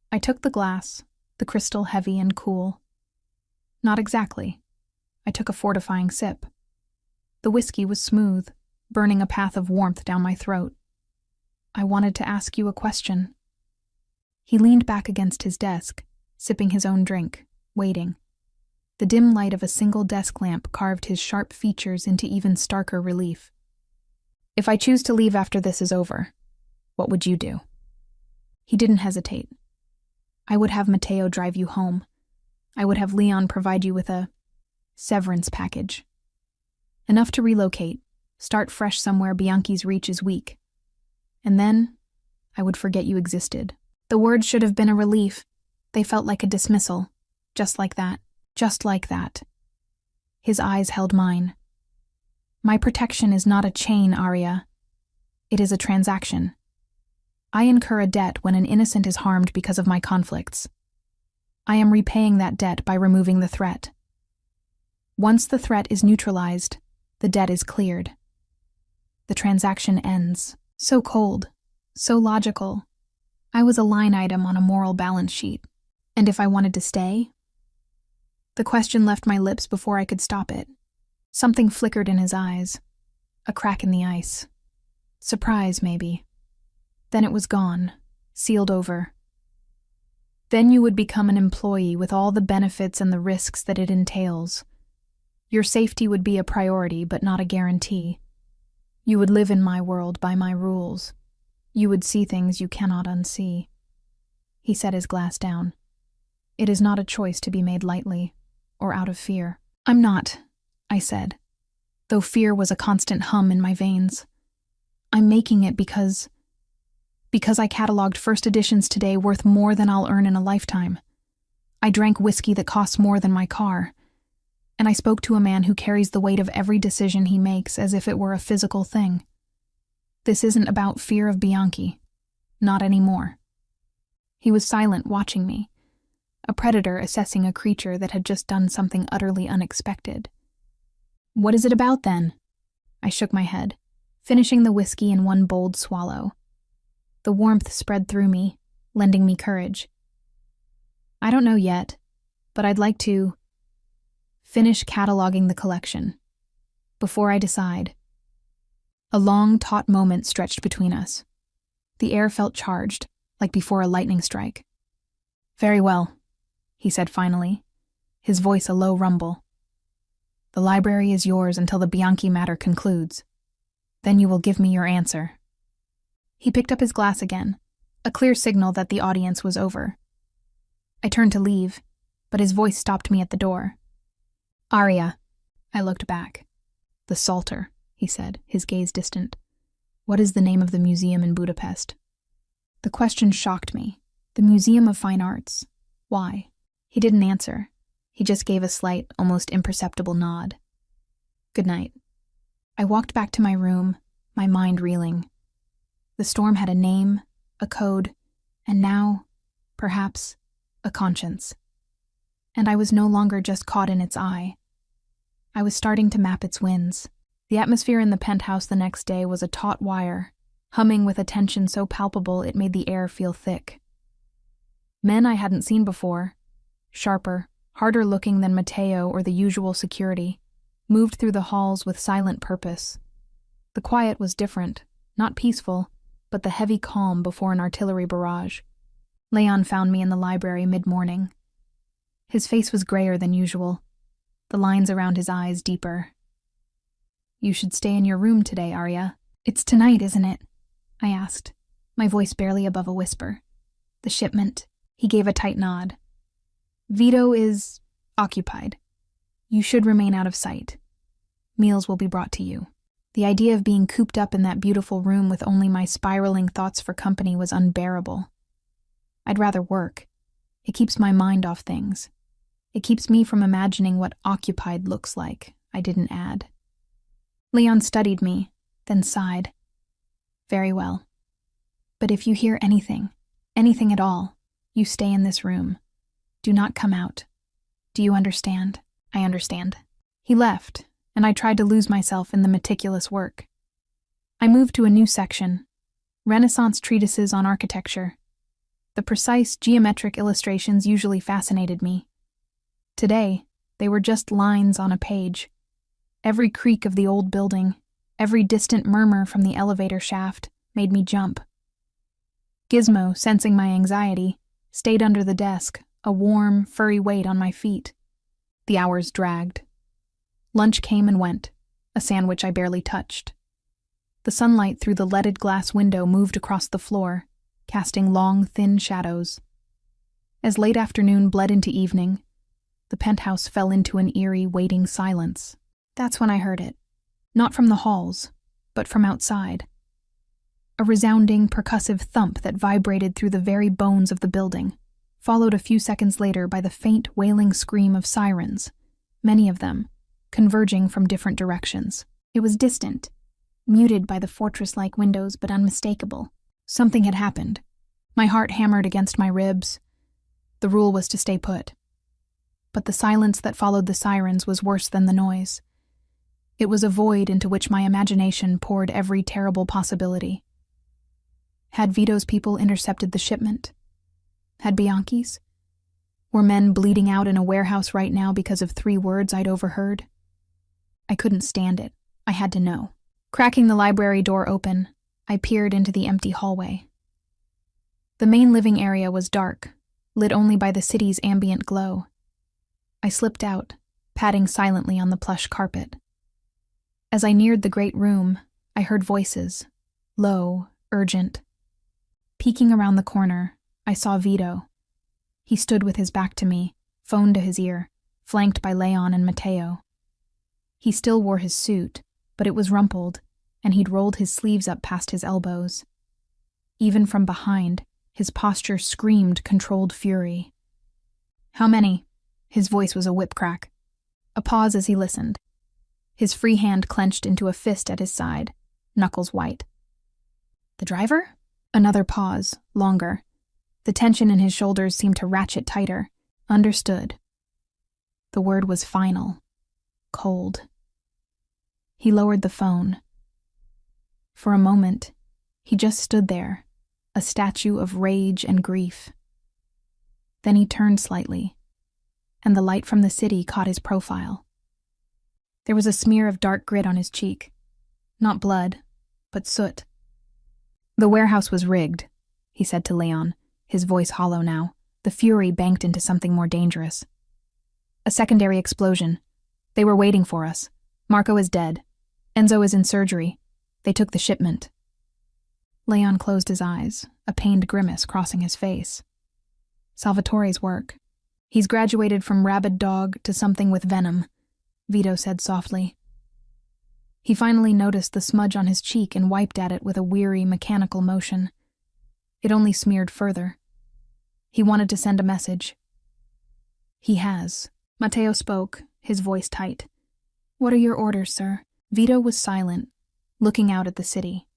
I took the glass, the crystal heavy and cool. Not exactly. I took a fortifying sip. The whiskey was smooth, burning a path of warmth down my throat. "I wanted to ask you a question." He leaned back against his desk, sipping his own drink, waiting. The dim light of a single desk lamp carved his sharp features into even starker relief. "If I choose to leave after this is over, what would you do?" He didn't hesitate. "I would have Matteo drive you home. I would have Leon provide you with a severance package. Enough to relocate, start fresh somewhere Bianchi's reach is weak. And then, I would forget you existed." The words should have been a relief. They felt like a dismissal. Just like that. Just like that. His eyes held mine. "My protection is not a chain, Arya. It is a transaction. I incur a debt when an innocent is harmed because of my conflicts. I am repaying that debt by removing the threat. Once the threat is neutralized, the debt is cleared. The transaction ends. So cold, so logical. I was a line item on a moral balance sheet. And if I wanted to stay? The question left my lips before I could stop it. Something flickered in his eyes. A crack in the ice. Surprise, maybe. Then it was gone, sealed over. Then you would become an employee with all the benefits and the risks that it entails. Your safety would be a priority, but not a guarantee. You would live in my world by my rules. You would see things you cannot unsee. He set his glass down. It is not a choice to be made lightly, or out of fear. I'm not, I said, though fear was a constant hum in my veins. I'm making it because I cataloged first editions today worth more than I'll earn in a lifetime. I drank whiskey that costs more than my car. And I spoke to a man who carries the weight of every decision he makes as if it were a physical thing. This isn't about fear of Bianchi. Not anymore. He was silent, watching me, a predator assessing a creature that had just done something utterly unexpected. What is it about, then? I shook my head, finishing the whiskey in one bold swallow. The warmth spread through me, lending me courage. I don't know yet, but I'd like to finish cataloging the collection. Before I decide. A long, taut moment stretched between us. The air felt charged, like before a lightning strike. Very well, he said finally, his voice a low rumble. The library is yours until the Bianchi matter concludes. Then you will give me your answer. He picked up his glass again, a clear signal that the audience was over. I turned to leave, but his voice stopped me at the door. Aria. I looked back. The Psalter, he said, his gaze distant. What is the name of the museum in Budapest? The question shocked me. The Museum of Fine Arts. Why? He didn't answer. He just gave a slight, almost imperceptible nod. Good night. I walked back to my room, my mind reeling. The storm had a name, a code, and now, perhaps, a conscience. And I was no longer just caught in its eye. I was starting to map its winds. The atmosphere in the penthouse the next day was a taut wire, humming with a tension so palpable it made the air feel thick. Men I hadn't seen before, sharper, harder looking than Matteo or the usual security, moved through the halls with silent purpose. The quiet was different, not peaceful, but the heavy calm before an artillery barrage. Leon found me in the library mid-morning. His face was grayer than usual, the lines around his eyes deeper. You should stay in your room today, Aria. It's tonight, isn't it? I asked, my voice barely above a whisper. The shipment. He gave a tight nod. Vito is occupied. You should remain out of sight. Meals will be brought to you. The idea of being cooped up in that beautiful room with only my spiraling thoughts for company was unbearable. I'd rather work. It keeps my mind off things. It keeps me from imagining what occupied looks like, I didn't add. Leon studied me, then sighed. Very well. But if you hear anything at all, you stay in this room. Do not come out. Do you understand? I understand. He left, and I tried to lose myself in the meticulous work. I moved to a new section, Renaissance treatises on architecture. The precise geometric illustrations usually fascinated me. Today, they were just lines on a page. Every creak of the old building, every distant murmur from the elevator shaft made me jump. Gizmo, sensing my anxiety, stayed under the desk, a warm, furry weight on my feet. The hours dragged. Lunch came and went, a sandwich I barely touched. The sunlight through the leaded glass window moved across the floor, casting long, thin shadows. As late afternoon bled into evening, the penthouse fell into an eerie, waiting silence. That's when I heard it. Not from the halls, but from outside. A resounding, percussive thump that vibrated through the very bones of the building, followed a few seconds later by the faint, wailing scream of sirens, many of them, converging from different directions. It was distant, muted by the fortress-like windows but unmistakable. Something had happened. My heart hammered against my ribs. The rule was to stay put. But the silence that followed the sirens was worse than the noise. It was a void into which my imagination poured every terrible possibility. Had Vito's people intercepted the shipment? Had Bianchi's? Were men bleeding out in a warehouse right now because of 3 words I'd overheard? I couldn't stand it. I had to know. Cracking the library door open, I peered into the empty hallway. The main living area was dark, lit only by the city's ambient glow. I slipped out, padding silently on the plush carpet. As I neared the great room, I heard voices, low, urgent. Peeking around the corner, I saw Vito. He stood with his back to me, phone to his ear, flanked by Leon and Matteo. He still wore his suit, but it was rumpled, and he'd rolled his sleeves up past his elbows. Even from behind, his posture screamed controlled fury. "How many?" His voice was a whip crack. A pause as he listened. His free hand clenched into a fist at his side, knuckles white. "The driver?" Another pause, longer. The tension in his shoulders seemed to ratchet tighter. Understood. The word was final. Cold. He lowered the phone. For a moment, he just stood there, a statue of rage and grief. Then he turned slightly, and the light from the city caught his profile. There was a smear of dark grit on his cheek. Not blood, but soot. "The warehouse was rigged," he said to Leon, his voice hollow now. The fury banked into something more dangerous. "A secondary explosion. They were waiting for us. Marco is dead. Enzo is in surgery. They took the shipment." Leon closed his eyes, a pained grimace crossing his face. "Salvatore's work. He's graduated from rabid dog to something with venom," Vito said softly. He finally noticed the smudge on his cheek and wiped at it with a weary, mechanical motion. It only smeared further. He wanted to send a message. "He has." Matteo spoke, his voice tight. "What are your orders, sir?" Vito was silent, looking out at the city.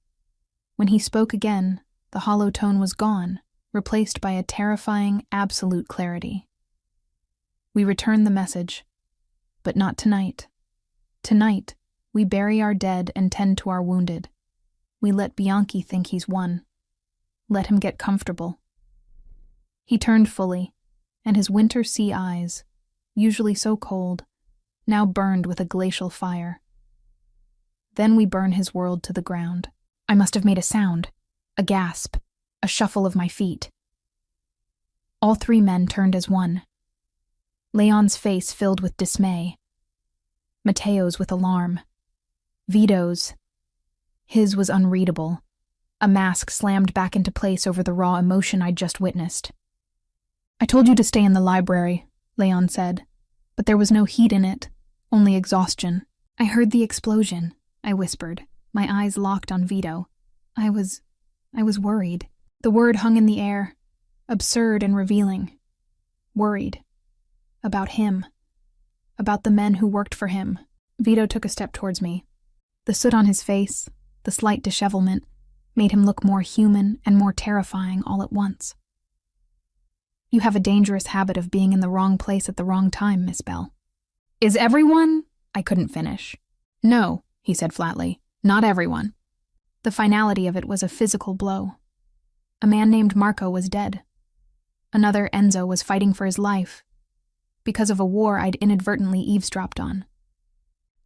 When he spoke again, the hollow tone was gone, replaced by a terrifying, absolute clarity. "We return the message, but not tonight. Tonight, we bury our dead and tend to our wounded. We let Bianchi think he's won. Let him get comfortable." He turned fully, and his winter sea eyes, usually so cold, now burned with a glacial fire. "Then we burn his world to the ground." I must have made a sound, a gasp, a shuffle of my feet. All 3 men turned as one. Leon's face filled with dismay. Matteo's with alarm. Vito's. His was unreadable. A mask slammed back into place over the raw emotion I'd just witnessed. "I told you to stay in the library," Leon said, but there was no heat in it, only exhaustion. "I heard the explosion," I whispered, my eyes locked on Vito. I was worried. The word hung in the air, absurd and revealing. Worried. About him. About the men who worked for him. Vito took a step towards me. The soot on his face, the slight dishevelment, made him look more human and more terrifying all at once. "You have a dangerous habit of being in the wrong place at the wrong time, Miss Bell." "Is everyone?" I couldn't finish. "No," he said flatly. "Not everyone." The finality of it was a physical blow. A man named Marco was dead. Another, Enzo, was fighting for his life, because of a war I'd inadvertently eavesdropped on.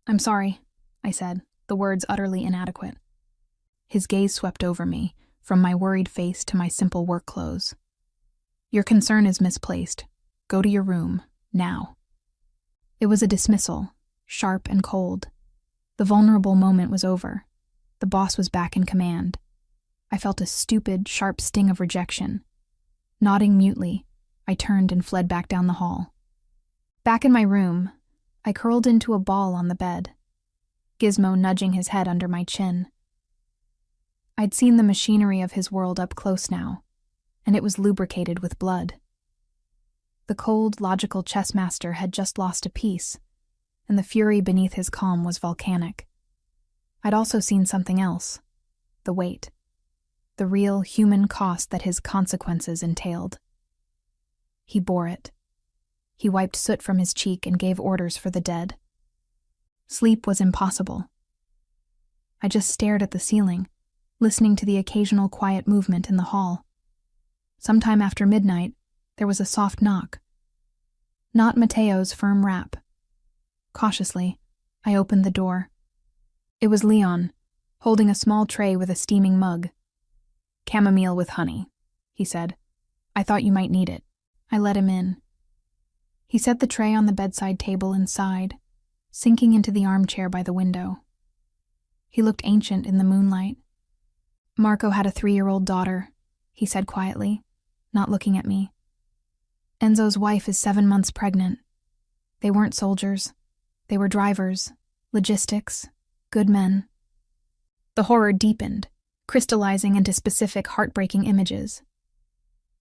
"I'm sorry," I said, the words utterly inadequate. His gaze swept over me, from my worried face to my simple work clothes. "Your concern is misplaced. Go to your room, now." It was a dismissal, sharp and cold. The vulnerable moment was over. The boss was back in command. I felt a stupid, sharp sting of rejection. Nodding mutely, I turned and fled back down the hall. Back in my room, I curled into a ball on the bed, Gizmo nudging his head under my chin. I'd seen the machinery of his world up close now, and it was lubricated with blood. The cold, logical chess master had just lost a piece, and the fury beneath his calm was volcanic. I'd also seen something else, the weight. the real human cost that his consequences entailed. He bore it. He wiped soot from his cheek and gave orders for the dead. Sleep was impossible. I just stared at the ceiling, listening to the occasional quiet movement in the hall. Sometime after midnight, there was a soft knock. Not Mateo's firm rap. Cautiously, I opened the door. It was Leon, holding a small tray with a steaming mug. "Chamomile with honey," he said. "I thought you might need it." I let him in. He set the tray on the bedside table and sighed, sinking into the armchair by the window. He looked ancient in the moonlight. "Marco had a 3-year-old daughter," he said quietly, not looking at me. "Enzo's wife is 7 months pregnant. They weren't soldiers. They were drivers, logistics, good men." The horror deepened, crystallizing into specific heartbreaking images.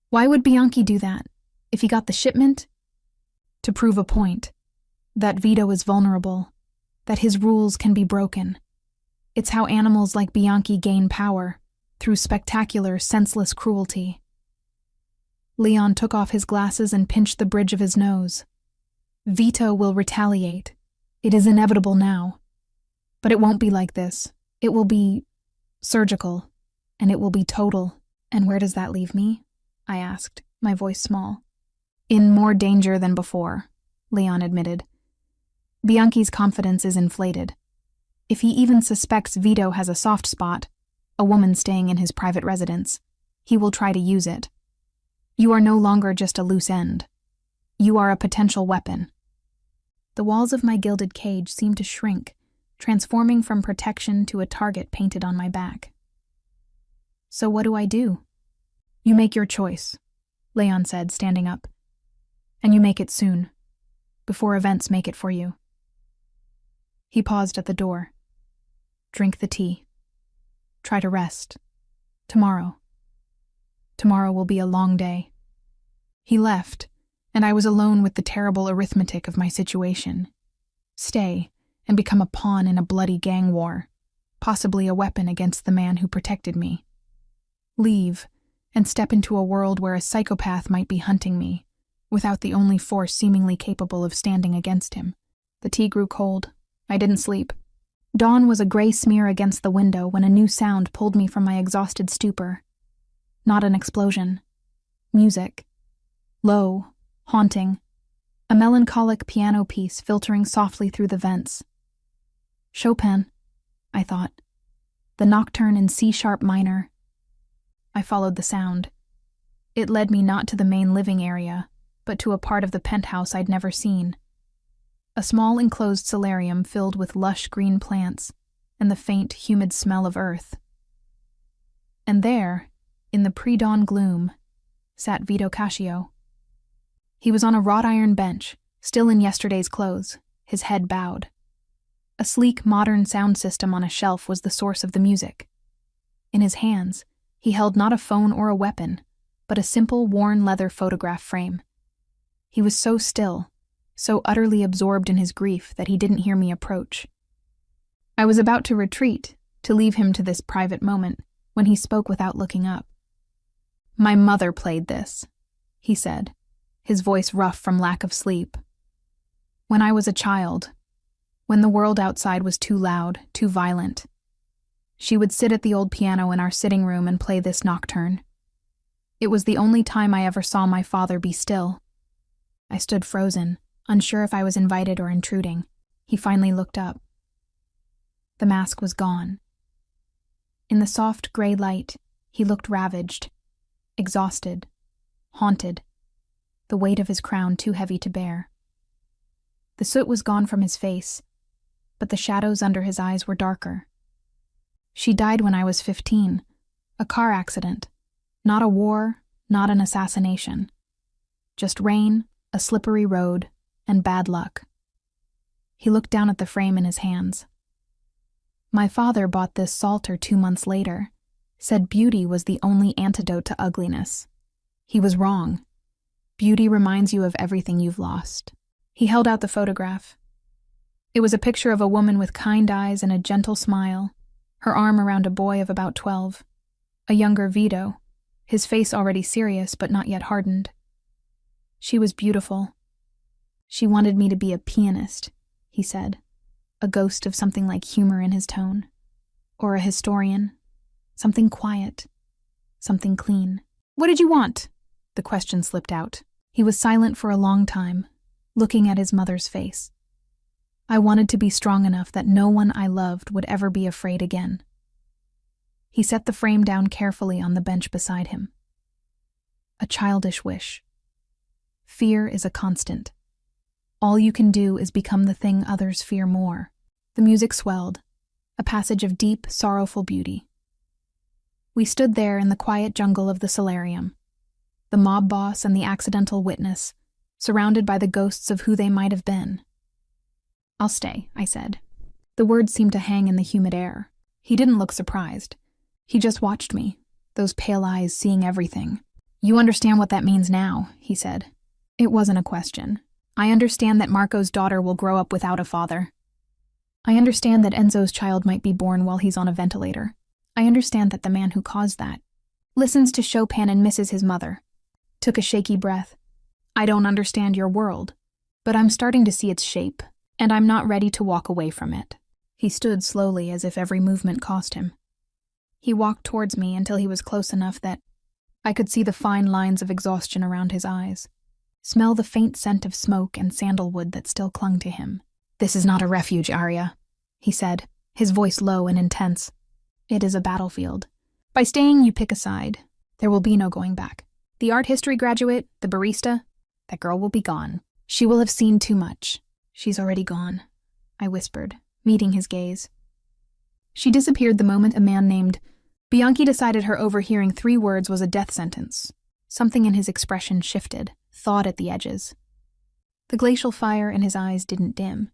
Why would Bianchi do that? If he got the shipment? To prove a point. That Vito is vulnerable. That his rules can be broken. It's how animals like Bianchi gain power, through spectacular, senseless cruelty. Leon took off his glasses and pinched the bridge of his nose. Vito will retaliate. It is inevitable now. But it won't be like this. It will be surgical, and it will be total. And where does that leave me? I asked, my voice small. In more danger than before, Leon admitted. Bianchi's confidence is inflated. If he even suspects Vito has a soft spot, a woman staying in his private residence, he will try to use it. You are no longer just a loose end. You are a potential weapon. The walls of my gilded cage seemed to shrink, transforming from protection to a target painted on my back. So what do I do? You make your choice, Leon said, standing up. And you make it soon, before events make it for you. He paused at the door. Drink the tea. Try to rest. Tomorrow will be a long day. He left, and I was alone with the terrible arithmetic of my situation. Stay, and become a pawn in a bloody gang war, possibly a weapon against the man who protected me. Leave, and step into a world where a psychopath might be hunting me, without the only force seemingly capable of standing against him. The tea grew cold. I didn't sleep. Dawn was a gray smear against the window when a new sound pulled me from my exhausted stupor. Not an explosion. Music. Low, haunting. A melancholic piano piece filtering softly through the vents. Chopin, I thought. The nocturne in C-sharp minor. I followed the sound. It led me not to the main living area, but to a part of the penthouse I'd never seen. A small enclosed solarium filled with lush green plants and the faint, humid smell of earth. And there, in the pre-dawn gloom, sat Vito Cascio. He was on a wrought iron bench, still in yesterday's clothes, his head bowed. A sleek, modern sound system on a shelf was the source of the music. In his hands, he held not a phone or a weapon, but a simple, worn leather photograph frame. He was so still, so utterly absorbed in his grief that he didn't hear me approach. I was about to retreat, to leave him to this private moment, when he spoke without looking up. "My mother played this," he said, his voice rough from lack of sleep. "When I was a child, when the world outside was too loud, too violent, she would sit at the old piano in our sitting room and play this nocturne. It was the only time I ever saw my father be still." I stood frozen, unsure if I was invited or intruding. He finally looked up. The mask was gone. In the soft gray light, he looked ravaged, exhausted, haunted, the weight of his crown too heavy to bear. The soot was gone from his face, but the shadows under his eyes were darker. "She died when I was 15, a car accident, not a war, not an assassination. Just rain, a slippery road, and bad luck." He looked down at the frame in his hands. "My father bought this Psalter 2 months later, said beauty was the only antidote to ugliness. He was wrong. Beauty reminds you of everything you've lost." He held out the photograph. It was a picture of a woman with kind eyes and a gentle smile, her arm around a boy of about 12. A younger Vito, his face already serious but not yet hardened. She was beautiful. She wanted me to be a pianist, he said, a ghost of something like humor in his tone. Or a historian. Something quiet. Something clean. What did you want? The question slipped out. He was silent for a long time, looking at his mother's face. I wanted to be strong enough that no one I loved would ever be afraid again. He set the frame down carefully on the bench beside him. A childish wish. Fear is a constant. All you can do is become the thing others fear more. The music swelled, a passage of deep, sorrowful beauty. We stood there in the quiet jungle of the solarium, the mob boss and the accidental witness, surrounded by the ghosts of who they might have been. I'll stay, I said. The words seemed to hang in the humid air. He didn't look surprised. He just watched me, those pale eyes seeing everything. You understand what that means now, he said. It wasn't a question. I understand that Marco's daughter will grow up without a father. I understand that Enzo's child might be born while he's on a ventilator. I understand that the man who caused that listens to Chopin and misses his mother. Took a shaky breath. I don't understand your world, but I'm starting to see its shape, and I'm not ready to walk away from it. He stood slowly as if every movement cost him. He walked towards me until he was close enough that I could see the fine lines of exhaustion around his eyes, smell the faint scent of smoke and sandalwood that still clung to him. This is not a refuge, Arya, he said, his voice low and intense. It is a battlefield. By staying, you pick a side. There will be no going back. The art history graduate, the barista, that girl will be gone. She will have seen too much. She's already gone, I whispered, meeting his gaze. She disappeared the moment a man named Bianchi decided her overhearing 3 words was a death sentence. Something in his expression shifted, thawed at the edges. The glacial fire in his eyes didn't dim.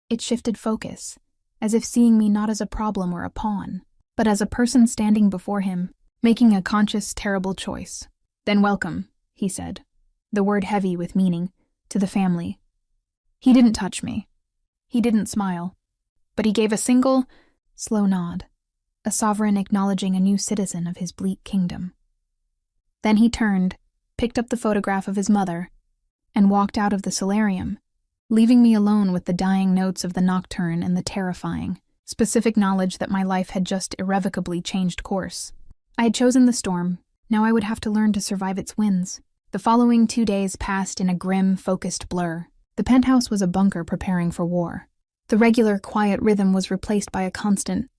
It shifted focus, as if seeing me not as a problem or a pawn, but as a person standing before him, making a conscious, terrible choice. Then welcome, he said, the word heavy with meaning, to the family. He didn't touch me. He didn't smile. But he gave a single, slow nod, a sovereign acknowledging a new citizen of his bleak kingdom. Then he turned, picked up the photograph of his mother, and walked out of the solarium, leaving me alone with the dying notes of the nocturne and the terrifying, specific knowledge that my life had just irrevocably changed course. I had chosen the storm. Now I would have to learn to survive its winds. The following 2 days passed in a grim, focused blur. The penthouse was a bunker preparing for war. The regular, quiet rhythm was replaced by a constant,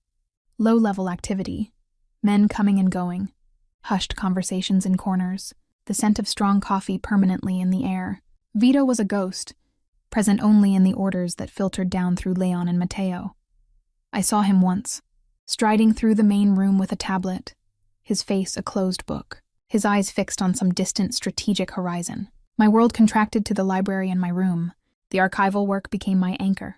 low-level activity. Men coming and going. Hushed conversations in corners. The scent of strong coffee permanently in the air. Vito was a ghost, present only in the orders that filtered down through Leon and Matteo. I saw him once, striding through the main room with a tablet, his face a closed book, his eyes fixed on some distant strategic horizon. My world contracted to the library in my room. The archival work became my anchor,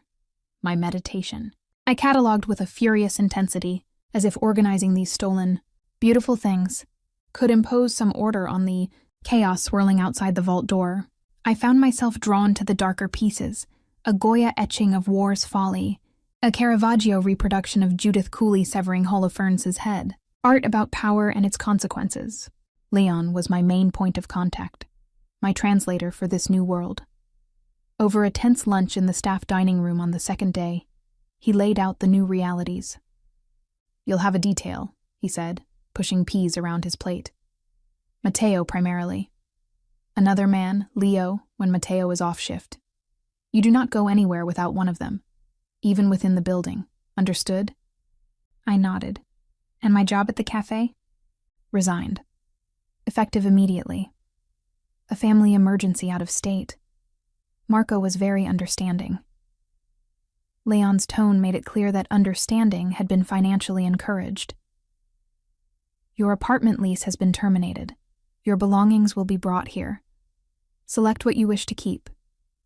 my meditation. I catalogued with a furious intensity, as if organizing these stolen, beautiful things could impose some order on the chaos swirling outside the vault door. I found myself drawn to the darker pieces, a Goya etching of war's folly, a Caravaggio reproduction of Judith Cooley severing Holofernes' head, art about power and its consequences. Leon was my main point of contact, my translator for this new world. Over a tense lunch in the staff dining room on the second day, he laid out the new realities. You'll have a detail, he said, pushing peas around his plate. Matteo primarily. Another man, Leo, when Matteo is off shift. You do not go anywhere without one of them, even within the building. Understood? I nodded. And my job at the cafe? Resigned. Effective immediately. A family emergency out of state. Marco was very understanding. Leon's tone made it clear that understanding had been financially encouraged. Your apartment lease has been terminated. Your belongings will be brought here. Select what you wish to keep.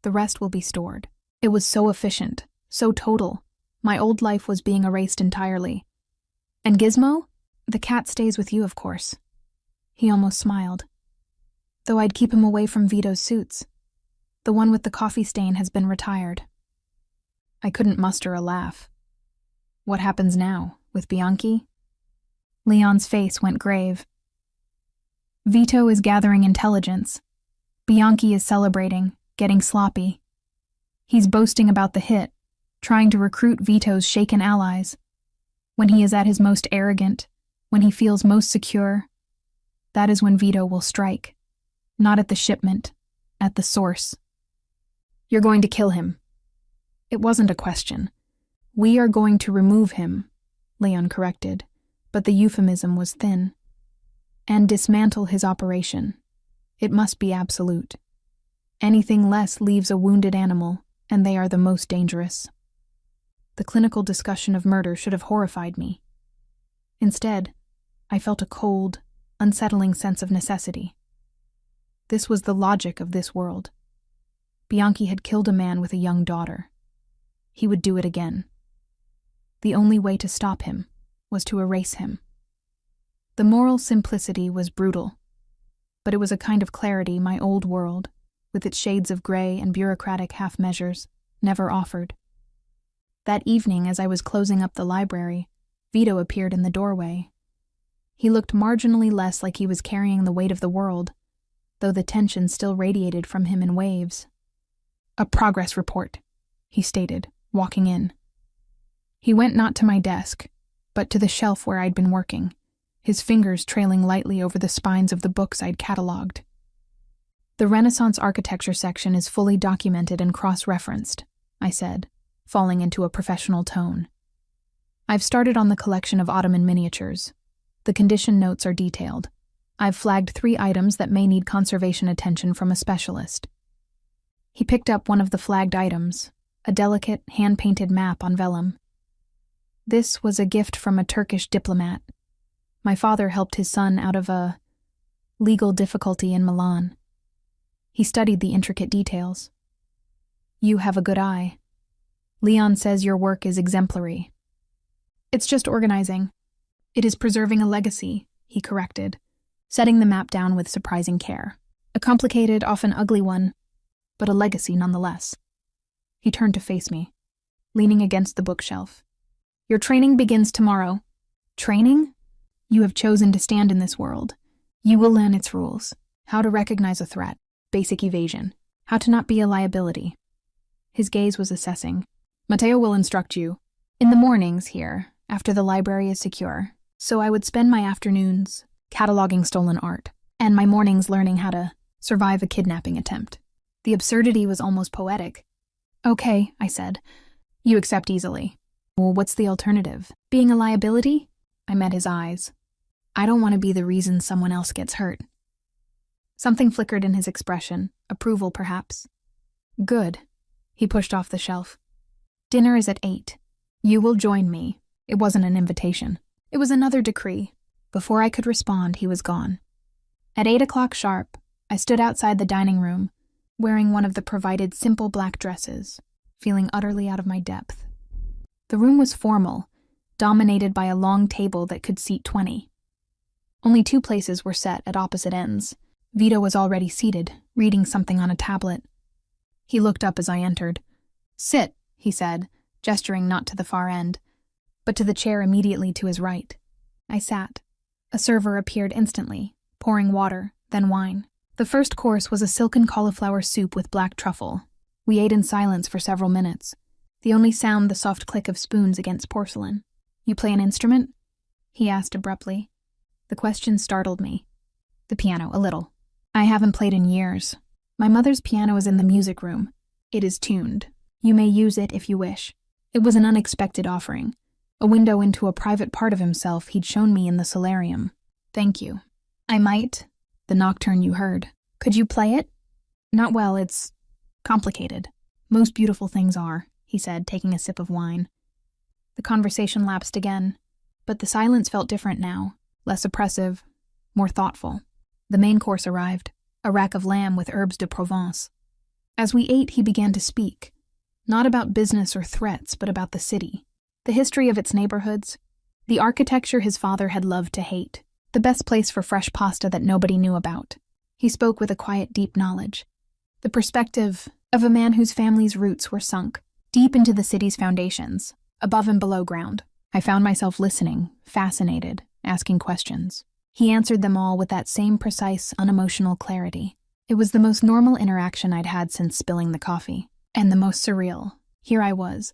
The rest will be stored. It was so efficient, so total. My old life was being erased entirely. And Gizmo? The cat stays with you, of course. He almost smiled. Though I'd keep him away from Vito's suits. The one with the coffee stain has been retired. I couldn't muster a laugh. What happens now, with Bianchi? Leon's face went grave. Vito is gathering intelligence. Bianchi is celebrating, getting sloppy. He's boasting about the hit, trying to recruit Vito's shaken allies. When he is at his most arrogant, when he feels most secure, that is when Vito will strike. Not at the shipment, at the source. You're going to kill him. It wasn't a question. We are going to remove him, Leon corrected, but the euphemism was thin. And dismantle his operation. It must be absolute. Anything less leaves a wounded animal, and they are the most dangerous. The clinical discussion of murder should have horrified me. Instead, I felt a cold, unsettling sense of necessity. This was the logic of this world. Bianchi had killed a man with a young daughter. He would do it again. The only way to stop him was to erase him. The moral simplicity was brutal, but it was a kind of clarity my old world, with its shades of gray and bureaucratic half-measures, never offered. That evening, as I was closing up the library, Vito appeared in the doorway. He looked marginally less like he was carrying the weight of the world, though the tension still radiated from him in waves. "A progress report," he stated, walking in. He went not to my desk, but to the shelf where I'd been working, his fingers trailing lightly over the spines of the books I'd catalogued. "The Renaissance architecture section is fully documented and cross-referenced," I said, falling into a professional tone. "I've started on the collection of Ottoman miniatures. The condition notes are detailed. I've flagged 3 items that may need conservation attention from a specialist." He picked up one of the flagged items, a delicate, hand-painted map on vellum. This was a gift from a Turkish diplomat. My father helped his son out of a legal difficulty in Milan. He studied the intricate details. "You have a good eye. Leon says your work is exemplary." "It's just organizing. It is preserving a legacy," he corrected, setting the map down with surprising care. "A complicated, often ugly one, but a legacy nonetheless." He turned to face me, leaning against the bookshelf. "Your training begins tomorrow." "Training? You have chosen to stand in this world. You will learn its rules. How to recognize a threat, basic evasion. How to not be a liability." His gaze was assessing. "Matteo will instruct you. In the mornings here, after the library is secure. So I would spend my afternoons cataloging stolen art, and my mornings learning how to survive a kidnapping attempt." The absurdity was almost poetic. "Okay," I said. "You accept easily. Well, what's the alternative? Being a liability?" I met his eyes. "I don't want to be the reason someone else gets hurt." Something flickered in his expression, approval perhaps. "Good." He pushed off the shelf. "Dinner is at 8. You will join me." It wasn't an invitation. It was another decree. Before I could respond, he was gone. At 8 o'clock sharp, I stood outside the dining room, wearing one of the provided simple black dresses, feeling utterly out of my depth. The room was formal, dominated by a long table that could seat 20. Only 2 places were set at opposite ends. Vito was already seated, reading something on a tablet. He looked up as I entered. "Sit," he said, gesturing not to the far end, but to the chair immediately to his right. I sat. A server appeared instantly, pouring water, then wine. The first course was a silken cauliflower soup with black truffle. We ate in silence for several minutes, the only sound the soft click of spoons against porcelain. "You play an instrument?" he asked abruptly. The question startled me. "The piano, a little. I haven't played in years. My mother's piano is in the music room. It is tuned. You may use it if you wish." It was an unexpected offering, a window into a private part of himself he'd shown me in the solarium. "Thank you. I might." "The nocturne you heard. Could you play it?" "Not well, it's complicated." "Most beautiful things are," he said, taking a sip of wine. The conversation lapsed again, but the silence felt different now, less oppressive, more thoughtful. The main course arrived, a rack of lamb with herbes de Provence. As we ate, he began to speak, not about business or threats, but about the city, the history of its neighborhoods, the architecture his father had loved to hate, the best place for fresh pasta that nobody knew about. He spoke with a quiet, deep knowledge, the perspective of a man whose family's roots were sunk deep into the city's foundations, above and below ground. I found myself listening, fascinated, asking questions. He answered them all with that same precise, unemotional clarity. It was the most normal interaction I'd had since spilling the coffee. And the most surreal. Here I was,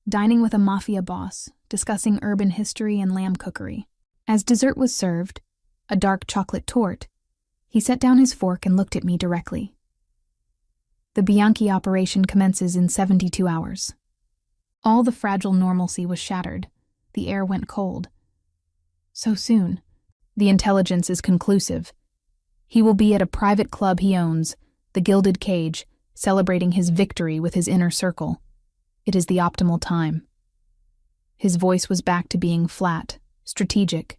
dining with a Mafia boss, discussing urban history and lamb cookery. As dessert was served, a dark chocolate torte, he set down his fork and looked at me directly. The Bianchi operation commences in 72 hours. All the fragile normalcy was shattered. The air went cold. So soon. The intelligence is conclusive. He will be at a private club he owns, the Gilded Cage, celebrating his victory with his inner circle. It is the optimal time. His voice was back to being flat, strategic.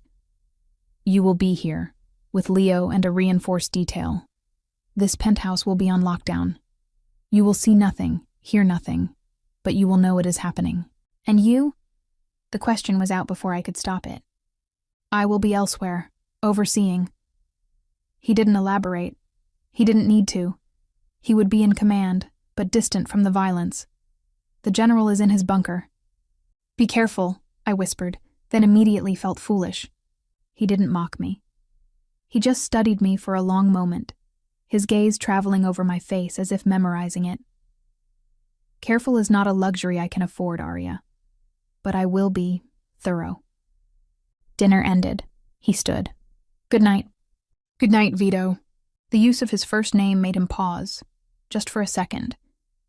You will be here, with Leo and a reinforced detail. This penthouse will be on lockdown. You will see nothing, hear nothing, but you will know it is happening. And you? The question was out before I could stop it. I will be elsewhere, overseeing. He didn't elaborate. He didn't need to. He would be in command, but distant from the violence. The general is in his bunker. Be careful, I whispered, then immediately felt foolish. He didn't mock me. He just studied me for a long moment, his gaze traveling over my face as if memorizing it. Careful is not a luxury I can afford, Arya. But I will be thorough. Dinner ended. He stood. Good night. Good night, Vito. The use of his first name made him pause, just for a second.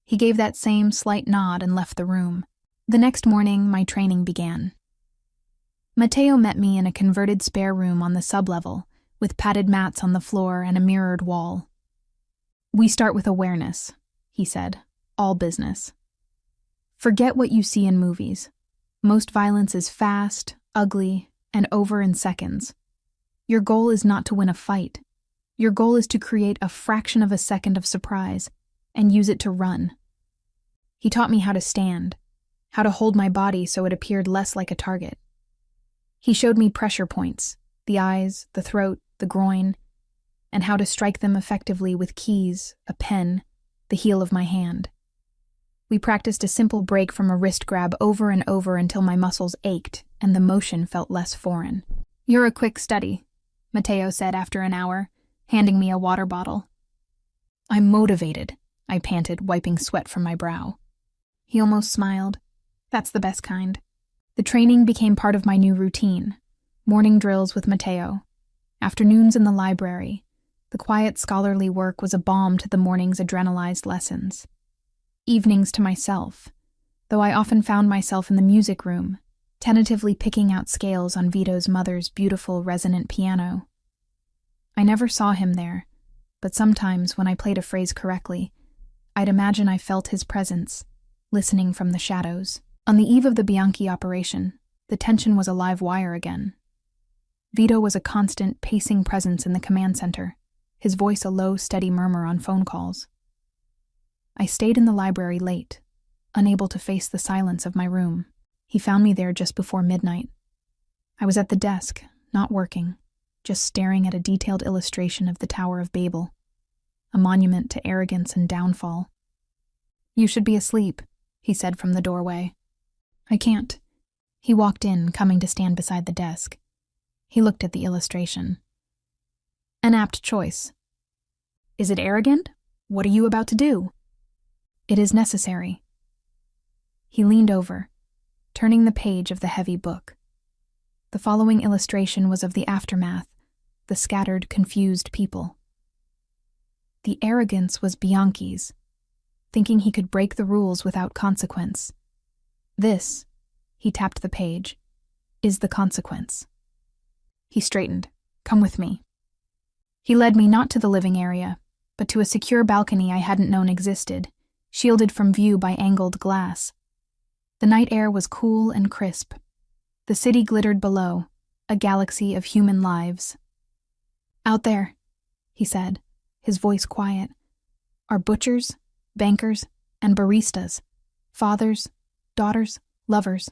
He gave that same slight nod and left the room. The next morning, my training began. Matteo met me in a converted spare room on the sublevel, with padded mats on the floor and a mirrored wall. We start with awareness, he said. All business. Forget what you see in movies. Most violence is fast, ugly, and over in seconds. Your goal is not to win a fight. Your goal is to create a fraction of a second of surprise and use it to run. He taught me how to stand, how to hold my body so it appeared less like a target. He showed me pressure points, the eyes, the throat, the groin, and how to strike them effectively with keys, a pen, the heel of my hand. We practiced a simple break from a wrist grab over and over until my muscles ached and the motion felt less foreign. You're a quick study, Matteo said after an hour, handing me a water bottle. I'm motivated, I panted, wiping sweat from my brow. He almost smiled. That's the best kind. The training became part of my new routine. Morning drills with Matteo. Afternoons in the library. The quiet scholarly work was a balm to the morning's adrenalized lessons. Evenings to myself, though I often found myself in the music room, tentatively picking out scales on Vito's mother's beautiful resonant piano. I never saw him there, but sometimes when I played a phrase correctly, I'd imagine I felt his presence, listening from the shadows. On the eve of the Bianchi operation, the tension was a live wire again. Vito was a constant, pacing presence in the command center, his voice a low, steady murmur on phone calls. I stayed in the library late, unable to face the silence of my room. He found me there just before midnight. I was at the desk, not working, just staring at a detailed illustration of the Tower of Babel, a monument to arrogance and downfall. You should be asleep, he said from the doorway. I can't. He walked in, coming to stand beside the desk. He looked at the illustration. An apt choice. Is it arrogant? What are you about to do? It is necessary. He leaned over, turning the page of the heavy book. The following illustration was of the aftermath, the scattered, confused people. The arrogance was Bianchi's, thinking he could break the rules without consequence. This, he tapped the page, is the consequence. He straightened. Come with me. He led me not to the living area, but to a secure balcony I hadn't known existed, shielded from view by angled glass. The night air was cool and crisp. The city glittered below, a galaxy of human lives. Out there, he said, his voice quiet, are butchers, bankers, and baristas, fathers, daughters, lovers.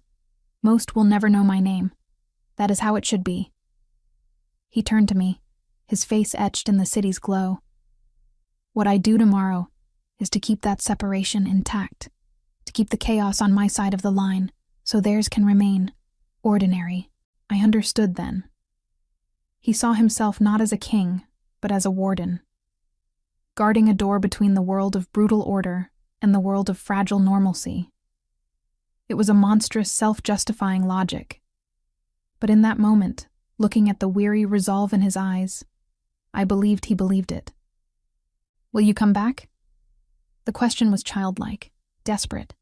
Most will never know my name. That is how it should be. He turned to me, his face etched in the city's glow. What I do tomorrow is to keep that separation intact, to keep the chaos on my side of the line, so theirs can remain ordinary. I understood then. He saw himself not as a king, but as a warden, guarding a door between the world of brutal order and the world of fragile normalcy. It was a monstrous, self-justifying logic. But in that moment, looking at the weary resolve in his eyes, I believed he believed it. "Will you come back?" The question was childlike, desperate.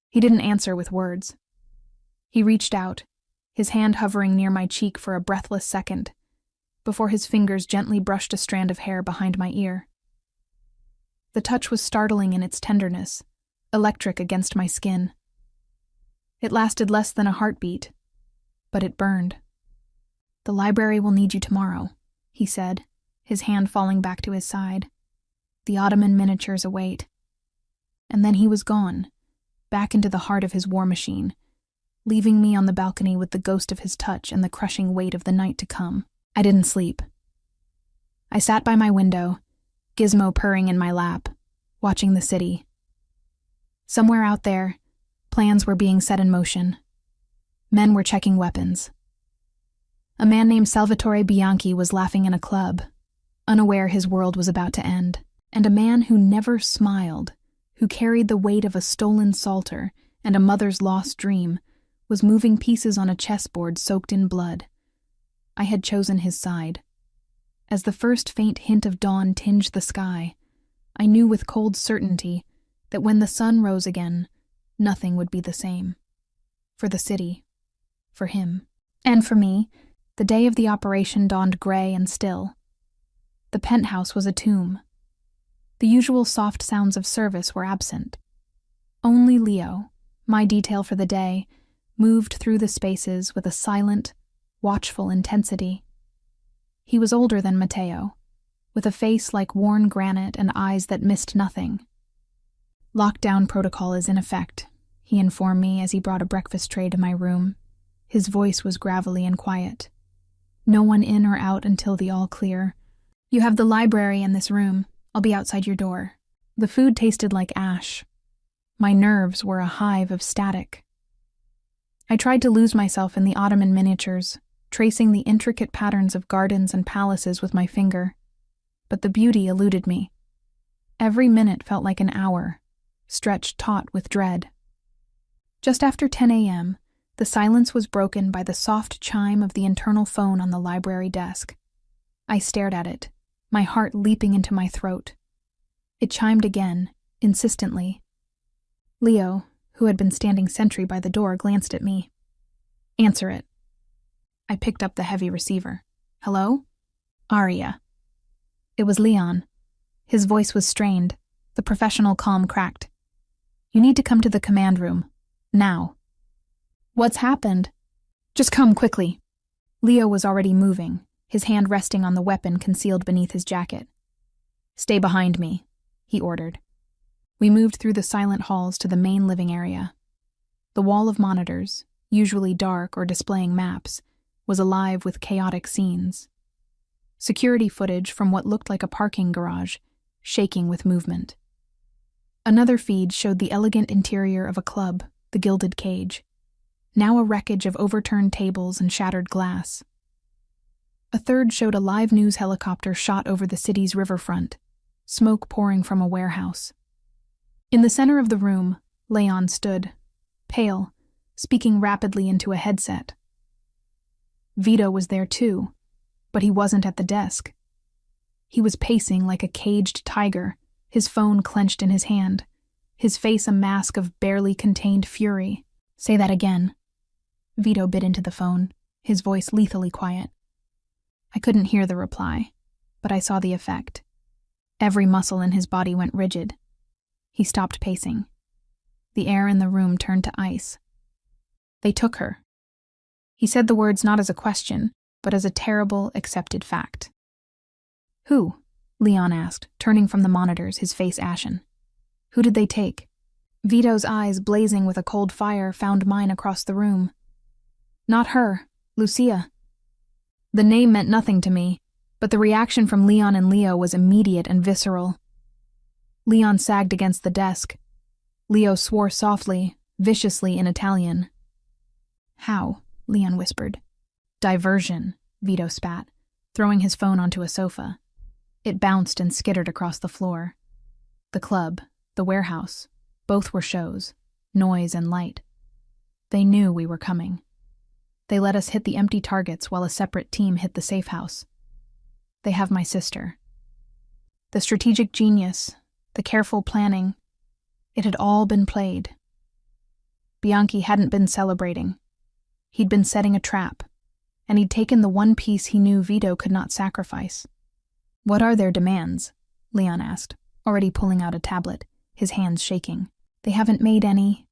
He didn't answer with words. He reached out, his hand hovering near my cheek for a breathless second, before his fingers gently brushed a strand of hair behind my ear. The touch was startling in its tenderness, electric against my skin. It lasted less than a heartbeat, but it burned. "The library will need you tomorrow," he said, his hand falling back to his side. "The Ottoman miniatures await." And then he was gone, back into the heart of his war machine, leaving me on the balcony with the ghost of his touch and the crushing weight of the night to come. I didn't sleep. I sat by my window, Gizmo purring in my lap, watching the city. Somewhere out there, plans were being set in motion. Men were checking weapons. A man named Salvatore Bianchi was laughing in a club, unaware his world was about to end. And a man who never smiled, who carried the weight of a stolen psalter and a mother's lost dream, was moving pieces on a chessboard soaked in blood. I had chosen his side. As the first faint hint of dawn tinged the sky, I knew with cold certainty that when the sun rose again, nothing would be the same. For the city, for him, and for me, the day of the operation dawned gray and still. The penthouse was a tomb. The usual soft sounds of service were absent. Only Leo, my detail for the day, moved through the spaces with a silent, watchful intensity. He was older than Matteo, with a face like worn granite and eyes that missed nothing. "Lockdown protocol is in effect," he informed me as he brought a breakfast tray to my room. His voice was gravelly and quiet. "No one in or out until the all clear. You have the library in this room. I'll be outside your door." The food tasted like ash. My nerves were a hive of static. I tried to lose myself in the Ottoman miniatures, tracing the intricate patterns of gardens and palaces with my finger. But the beauty eluded me. Every minute felt like an hour, stretched taut with dread. Just after 10 a.m., the silence was broken by the soft chime of the internal phone on the library desk. I stared at it, my heart leaping into my throat. It chimed again, insistently. Leo, who had been standing sentry by the door, glanced at me. "Answer it." I picked up the heavy receiver. "Hello?" "Aria." It was Leon. His voice was strained, the professional calm cracked. "You need to come to the command room. Now." "What's happened?" "Just come quickly." Leo was already moving, his hand resting on the weapon concealed beneath his jacket. "Stay behind me," he ordered. We moved through the silent halls to the main living area. The wall of monitors, usually dark or displaying maps, was alive with chaotic scenes. Security footage from what looked like a parking garage, shaking with movement. Another feed showed the elegant interior of a club, the Gilded Cage, now a wreckage of overturned tables and shattered glass. A third showed a live news helicopter shot over the city's riverfront, smoke pouring from a warehouse. In the center of the room, Leon stood, pale, speaking rapidly into a headset. Vito was there too, but he wasn't at the desk. He was pacing like a caged tiger, his phone clenched in his hand, his face a mask of barely contained fury. "Say that again." Vito bit into the phone, his voice lethally quiet. I couldn't hear the reply, but I saw the effect. Every muscle in his body went rigid. He stopped pacing. The air in the room turned to ice. "They took her." He said the words not as a question, but as a terrible, accepted fact. "Who?" Leon asked, turning from the monitors, his face ashen. "Who did they take?" Vito's eyes, blazing with a cold fire, found mine across the room. "Not her, Lucia." The name meant nothing to me, but the reaction from Leon and Leo was immediate and visceral. Leon sagged against the desk. Leo swore softly, viciously in Italian. "How?" Leon whispered. "Diversion," Vito spat. throwing his phone onto a sofa. It bounced and skittered across the floor. The club, the warehouse, both were shows, noise and light. They knew we were coming. They let us hit the empty targets while a separate team hit the safe house. They have my sister. The strategic genius, the careful planning, it had all been played. Bianchi hadn't been celebrating. He'd been setting a trap, and he'd taken the one piece he knew Vito could not sacrifice. "What are their demands?" Leon asked, already pulling out a tablet, his hands shaking. "They haven't made any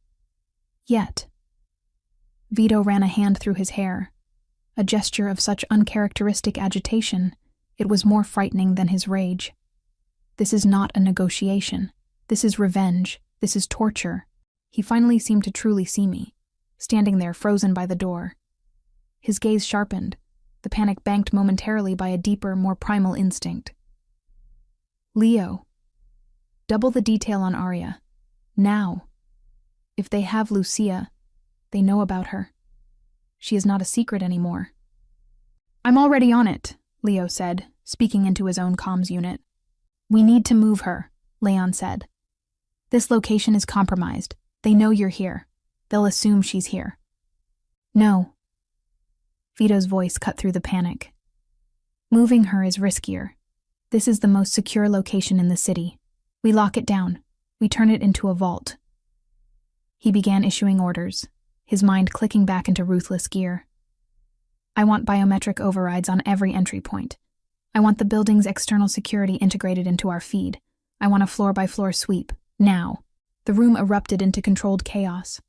yet." Vito ran a hand through his hair, a gesture of such uncharacteristic agitation, it was more frightening than his rage. "This is not a negotiation. This is revenge. This is torture." He finally seemed to truly see me, standing there frozen by the door. His gaze sharpened, the panic banked momentarily by a deeper, more primal instinct. "Leo, double the detail on Arya. Now. If they have Lucia, they know about her. She is not a secret anymore." "I'm already on it," Leo said, speaking into his own comms unit. "We need to move her," Leon said. "This location is compromised. They know you're here. They'll assume she's here." "No." Vito's voice cut through the panic. "Moving her is riskier. This is the most secure location in the city. We lock it down. We turn it into a vault." He began issuing orders, his mind clicking back into ruthless gear. "I want biometric overrides on every entry point. I want the building's external security integrated into our feed. I want a floor-by-floor sweep, now." The room erupted into controlled chaos.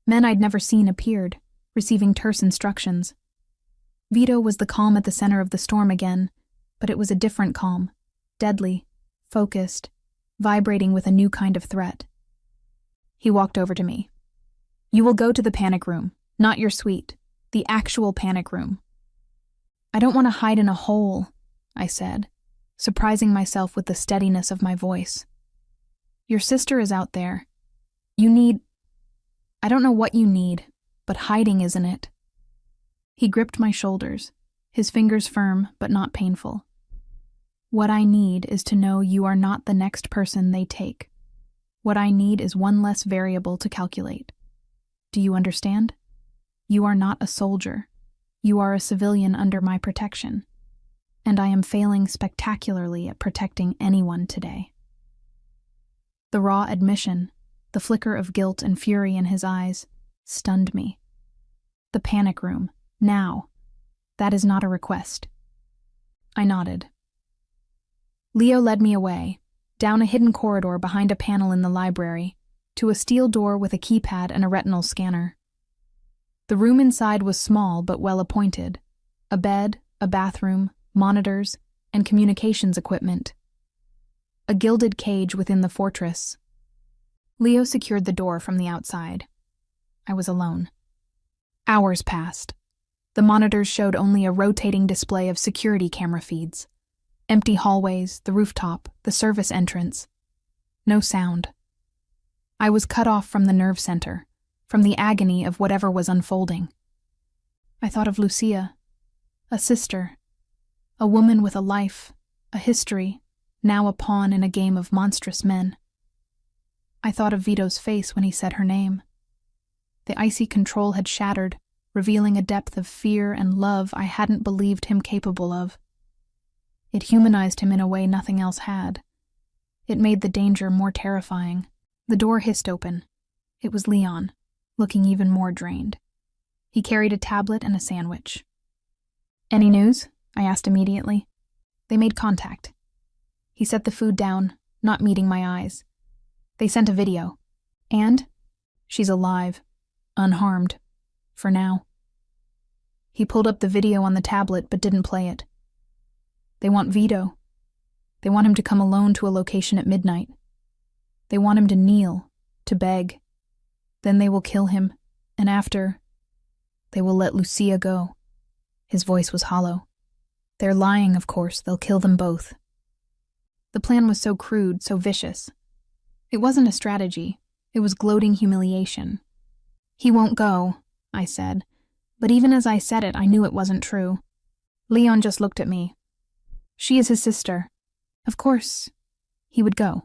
Men I'd never seen appeared, receiving terse instructions. Vito was the calm at the center of the storm again, but it was a different calm, deadly, focused, vibrating with a new kind of threat. He walked over to me. "You will go to the panic room, not your suite, the actual panic room." "I don't want to hide in a hole," I said, surprising myself with the steadiness of my voice. "Your sister is out there. I don't know what you need, but hiding isn't it." He gripped my shoulders, his fingers firm but not painful. "What I need is to know you are not the next person they take. What I need is one less variable to calculate. Do you understand? You are not a soldier. You are a civilian under my protection. And I am failing spectacularly at protecting anyone today." The raw admission, the flicker of guilt and fury in his eyes, stunned me. "The panic room, now. That is not a request." I nodded. Leo led me away, down a hidden corridor behind a panel in the library, to a steel door with a keypad and a retinal scanner. The room inside was small but well-appointed. A bed, a bathroom, monitors, and communications equipment. A gilded cage within the fortress. Leo secured the door from the outside. I was alone. Hours passed. The monitors showed only a rotating display of security camera feeds. Empty hallways, the rooftop, the service entrance. No sound. I was cut off from the nerve center, from the agony of whatever was unfolding. I thought of Lucia, a sister, a woman with a life, a history, now a pawn in a game of monstrous men. I thought of Vito's face when he said her name. The icy control had shattered, revealing a depth of fear and love I hadn't believed him capable of. It humanized him in a way nothing else had. It made the danger more terrifying. The door hissed open. It was Leon, looking even more drained. He carried a tablet and a sandwich. "Any news?" I asked immediately. They made contact. He set the food down, not meeting my eyes. They sent a video. And? She's alive. Unharmed. For now. He pulled up the video on the tablet but didn't play it. They want Vito. They want him to come alone to a location at midnight. They want him to kneel, to beg. Then they will kill him, and after, they will let Lucia go. His voice was hollow. They're lying, of course. They'll kill them both. The plan was so crude, so vicious. It wasn't a strategy. It was gloating humiliation. "He won't go," I said, but even as I said it, I knew it wasn't true. Leon just looked at me. She is his sister. Of course, he would go.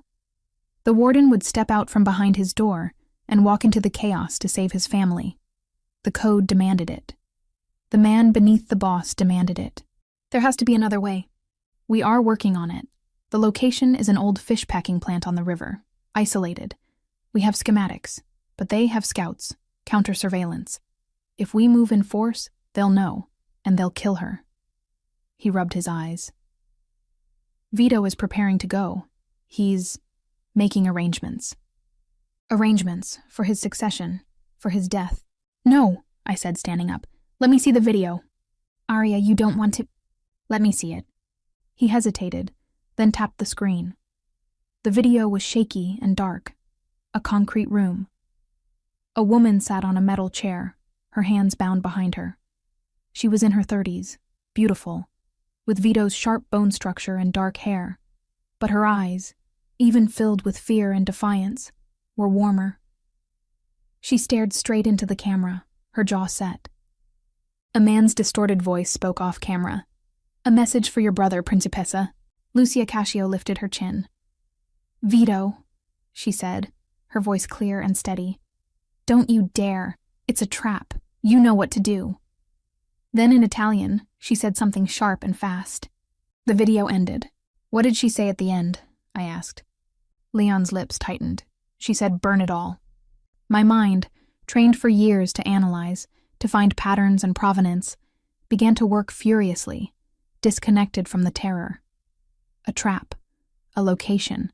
The warden would step out from behind his door and walk into the chaos to save his family. The code demanded it. The man beneath the boss demanded it. There has to be another way. We are working on it. The location is an old fish packing plant on the river, isolated. We have schematics, but they have scouts, counter-surveillance. If we move in force, they'll know, and they'll kill her. He rubbed his eyes. Vito is preparing to go. He's making arrangements. Arrangements for his succession, for his death. No, I said, standing up. Let me see the video. Arya, you don't want to... Let me see it. He hesitated, then tapped the screen. The video was shaky and dark. A concrete room. A woman sat on a metal chair, her hands bound behind her. She was in her 30s, beautiful, with Vito's sharp bone structure and dark hair. But her eyes, even filled with fear and defiance, were warmer. She stared straight into the camera, her jaw set. A man's distorted voice spoke off camera. A message for your brother, Principessa. Lucia Cascio lifted her chin. Vito, she said, her voice clear and steady. Don't you dare. It's a trap. You know what to do. Then in Italian, she said something sharp and fast. The video ended. What did she say at the end? I asked. Leon's lips tightened. She said, burn it all. My mind, trained for years to analyze, to find patterns and provenance, began to work furiously, disconnected from the terror. A trap, a location,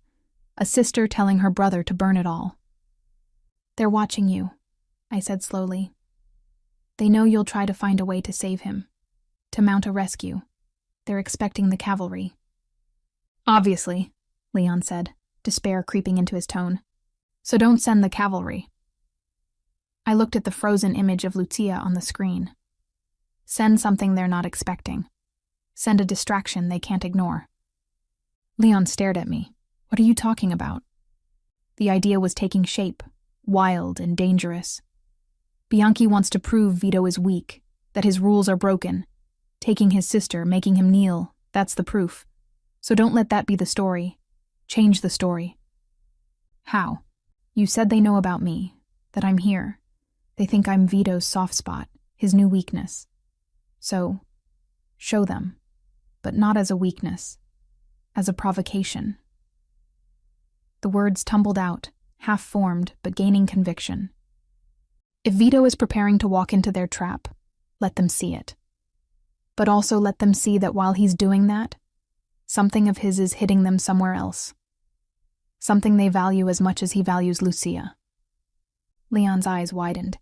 a sister telling her brother to burn it all. They're watching you, I said slowly. They know you'll try to find a way to save him, to mount a rescue. They're expecting the cavalry. Obviously, Leon said, despair creeping into his tone. So don't send the cavalry. I looked at the frozen image of Lucia on the screen. Send something they're not expecting. Send a distraction they can't ignore. Leon stared at me. What are you talking about? The idea was taking shape, wild and dangerous. Bianchi wants to prove Vito is weak, that his rules are broken. Taking his sister, making him kneel, that's the proof. So don't let that be the story. Change the story. How? You said they know about me, that I'm here. They think I'm Vito's soft spot, his new weakness. So, show them, but not as a weakness, as a provocation. The words tumbled out, half-formed but gaining conviction. If Vito is preparing to walk into their trap, let them see it. But also let them see that while he's doing that, something of his is hitting them somewhere else. Something they value as much as he values Lucia. Leon's eyes widened.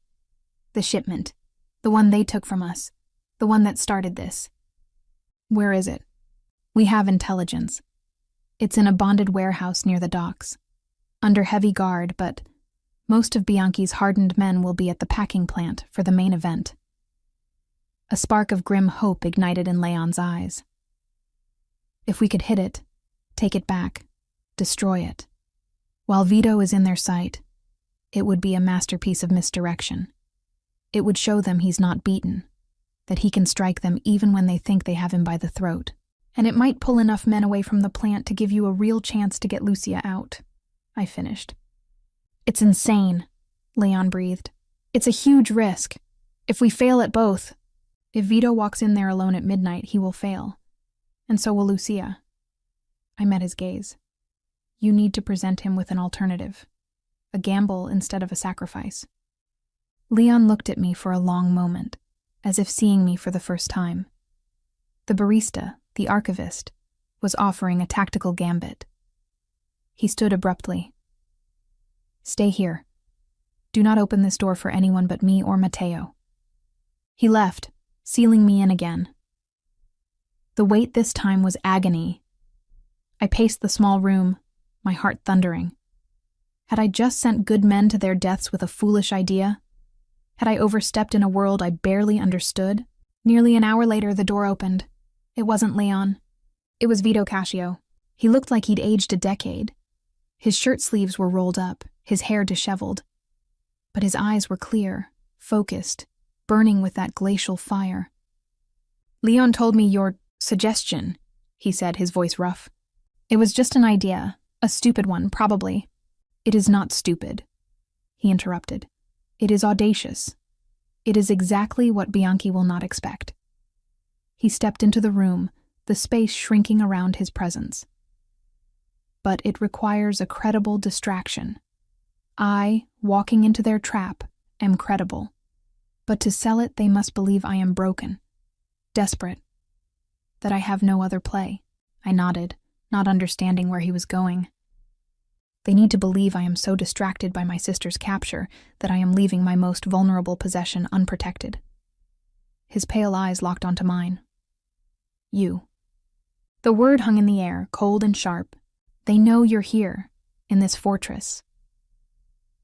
The shipment. The one they took from us. The one that started this. Where is it? We have intelligence. It's in a bonded warehouse near the docks. Under heavy guard, but most of Bianchi's hardened men will be at the packing plant for the main event. A spark of grim hope ignited in Leon's eyes. If we could hit it, take it back, destroy it. While Vito is in their sight, it would be a masterpiece of misdirection. It would show them he's not beaten, that he can strike them even when they think they have him by the throat. And it might pull enough men away from the plant to give you a real chance to get Lucia out. I finished. It's insane, Leon breathed. It's a huge risk. If we fail at both, if Vito walks in there alone at midnight, he will fail. And so will Lucia. I met his gaze. You need to present him with an alternative. A gamble instead of a sacrifice. Leon looked at me for a long moment, as if seeing me for the first time. The barista, the archivist, was offering a tactical gambit. He stood abruptly. Stay here. Do not open this door for anyone but me or Matteo. He left, sealing me in again. The wait this time was agony. I paced the small room, my heart thundering. Had I just sent good men to their deaths with a foolish idea? Had I overstepped in a world I barely understood? Nearly an hour later, the door opened. It wasn't Leon. It was Vito Cascio. He looked like he'd aged a decade. His shirt sleeves were rolled up, his hair disheveled. But his eyes were clear, focused, burning with that glacial fire. Leon told me your suggestion, he said, his voice rough. It was just an idea, a stupid one, probably. It is not stupid, he interrupted. It is audacious. It is exactly what Bianchi will not expect. He stepped into the room, the space shrinking around his presence. But it requires a credible distraction. I, walking into their trap, am credible. But to sell it, they must believe I am broken, desperate, that I have no other play. I nodded, not understanding where he was going. They need to believe I am so distracted by my sister's capture that I am leaving my most vulnerable possession unprotected. His pale eyes locked onto mine. You. The word hung in the air, cold and sharp. They know you're here, in this fortress.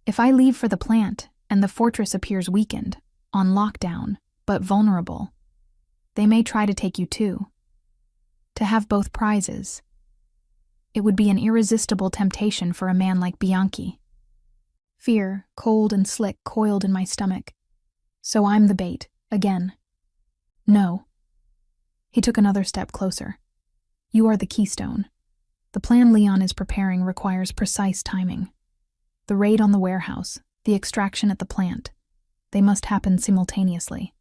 If I leave for the plant, and the fortress appears weakened, on lockdown, but vulnerable, they may try to take you too. To have both prizes. It would be an irresistible temptation for a man like Bianchi. Fear, cold and slick, coiled in my stomach. So I'm the bait, again. No. He took another step closer. You are the keystone. The plan Leon is preparing requires precise timing. The raid on the warehouse, the extraction at the plant, they must happen simultaneously.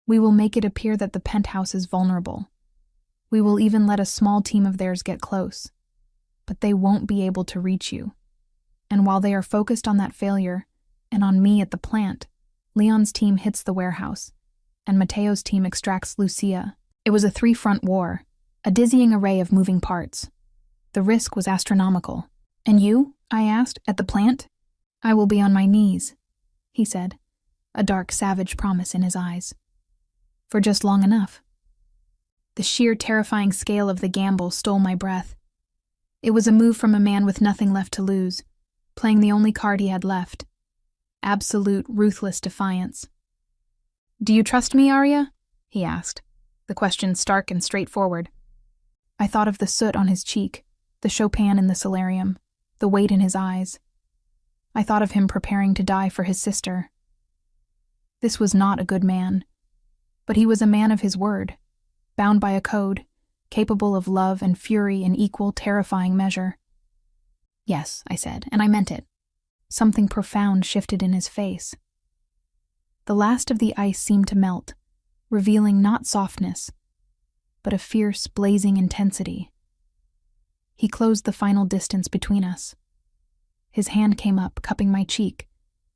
We will make it appear that the penthouse is vulnerable. We will even let a small team of theirs get close. But they won't be able to reach you. And while they are focused on that failure, and on me at the plant, Leon's team hits the warehouse, and Mateo's team extracts Lucia. It was a three-front war, a dizzying array of moving parts. The risk was astronomical. And you? I asked, at the plant? I will be on my knees, he said, a dark, savage promise in his eyes. For just long enough. The sheer, terrifying scale of the gamble stole my breath. It was a move from a man with nothing left to lose, playing the only card he had left. Absolute, ruthless defiance. Do you trust me, Arya? He asked, the question stark and straightforward. I thought of the soot on his cheek, the Chopin in the solarium, the weight in his eyes. I thought of him preparing to die for his sister. This was not a good man, but he was a man of his word, bound by a code, capable of love and fury in equal, terrifying measure. Yes, I said, and I meant it. Something profound shifted in his face. The last of the ice seemed to melt, revealing not softness, but a fierce, blazing intensity. He closed the final distance between us. His hand came up, cupping my cheek,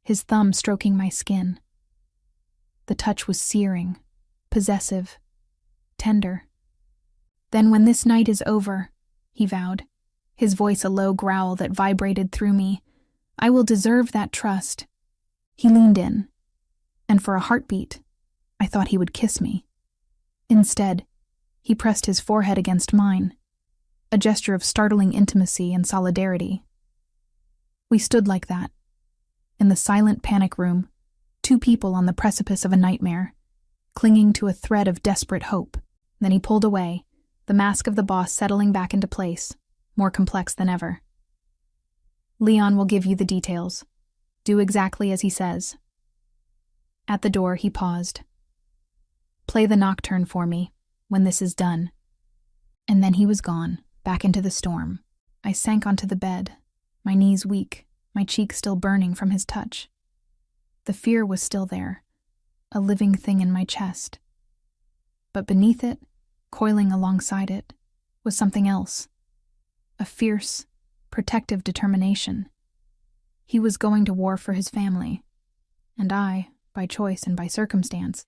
his thumb stroking my skin. The touch was searing, possessive, tender. Then when this night is over, he vowed, his voice a low growl that vibrated through me, I will deserve that trust. He leaned in, and for a heartbeat, I thought he would kiss me. Instead, he pressed his forehead against mine, a gesture of startling intimacy and solidarity. We stood like that, in the silent panic room, two people on the precipice of a nightmare, clinging to a thread of desperate hope. Then he pulled away, the mask of the boss settling back into place, more complex than ever. Leon will give you the details. Do exactly as he says. At the door, he paused. Play the nocturne for me, when this is done. And then he was gone, back into the storm. I sank onto the bed, my knees weak, my cheek still burning from his touch. The fear was still there, a living thing in my chest. But beneath it, coiling alongside it, was something else. A fierce, protective determination. He was going to war for his family, and I, by choice and by circumstance,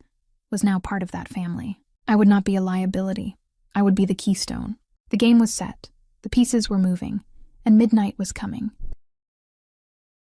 was now part of that family. I would not be a liability. I would be the keystone. The game was set, the pieces were moving, and midnight was coming.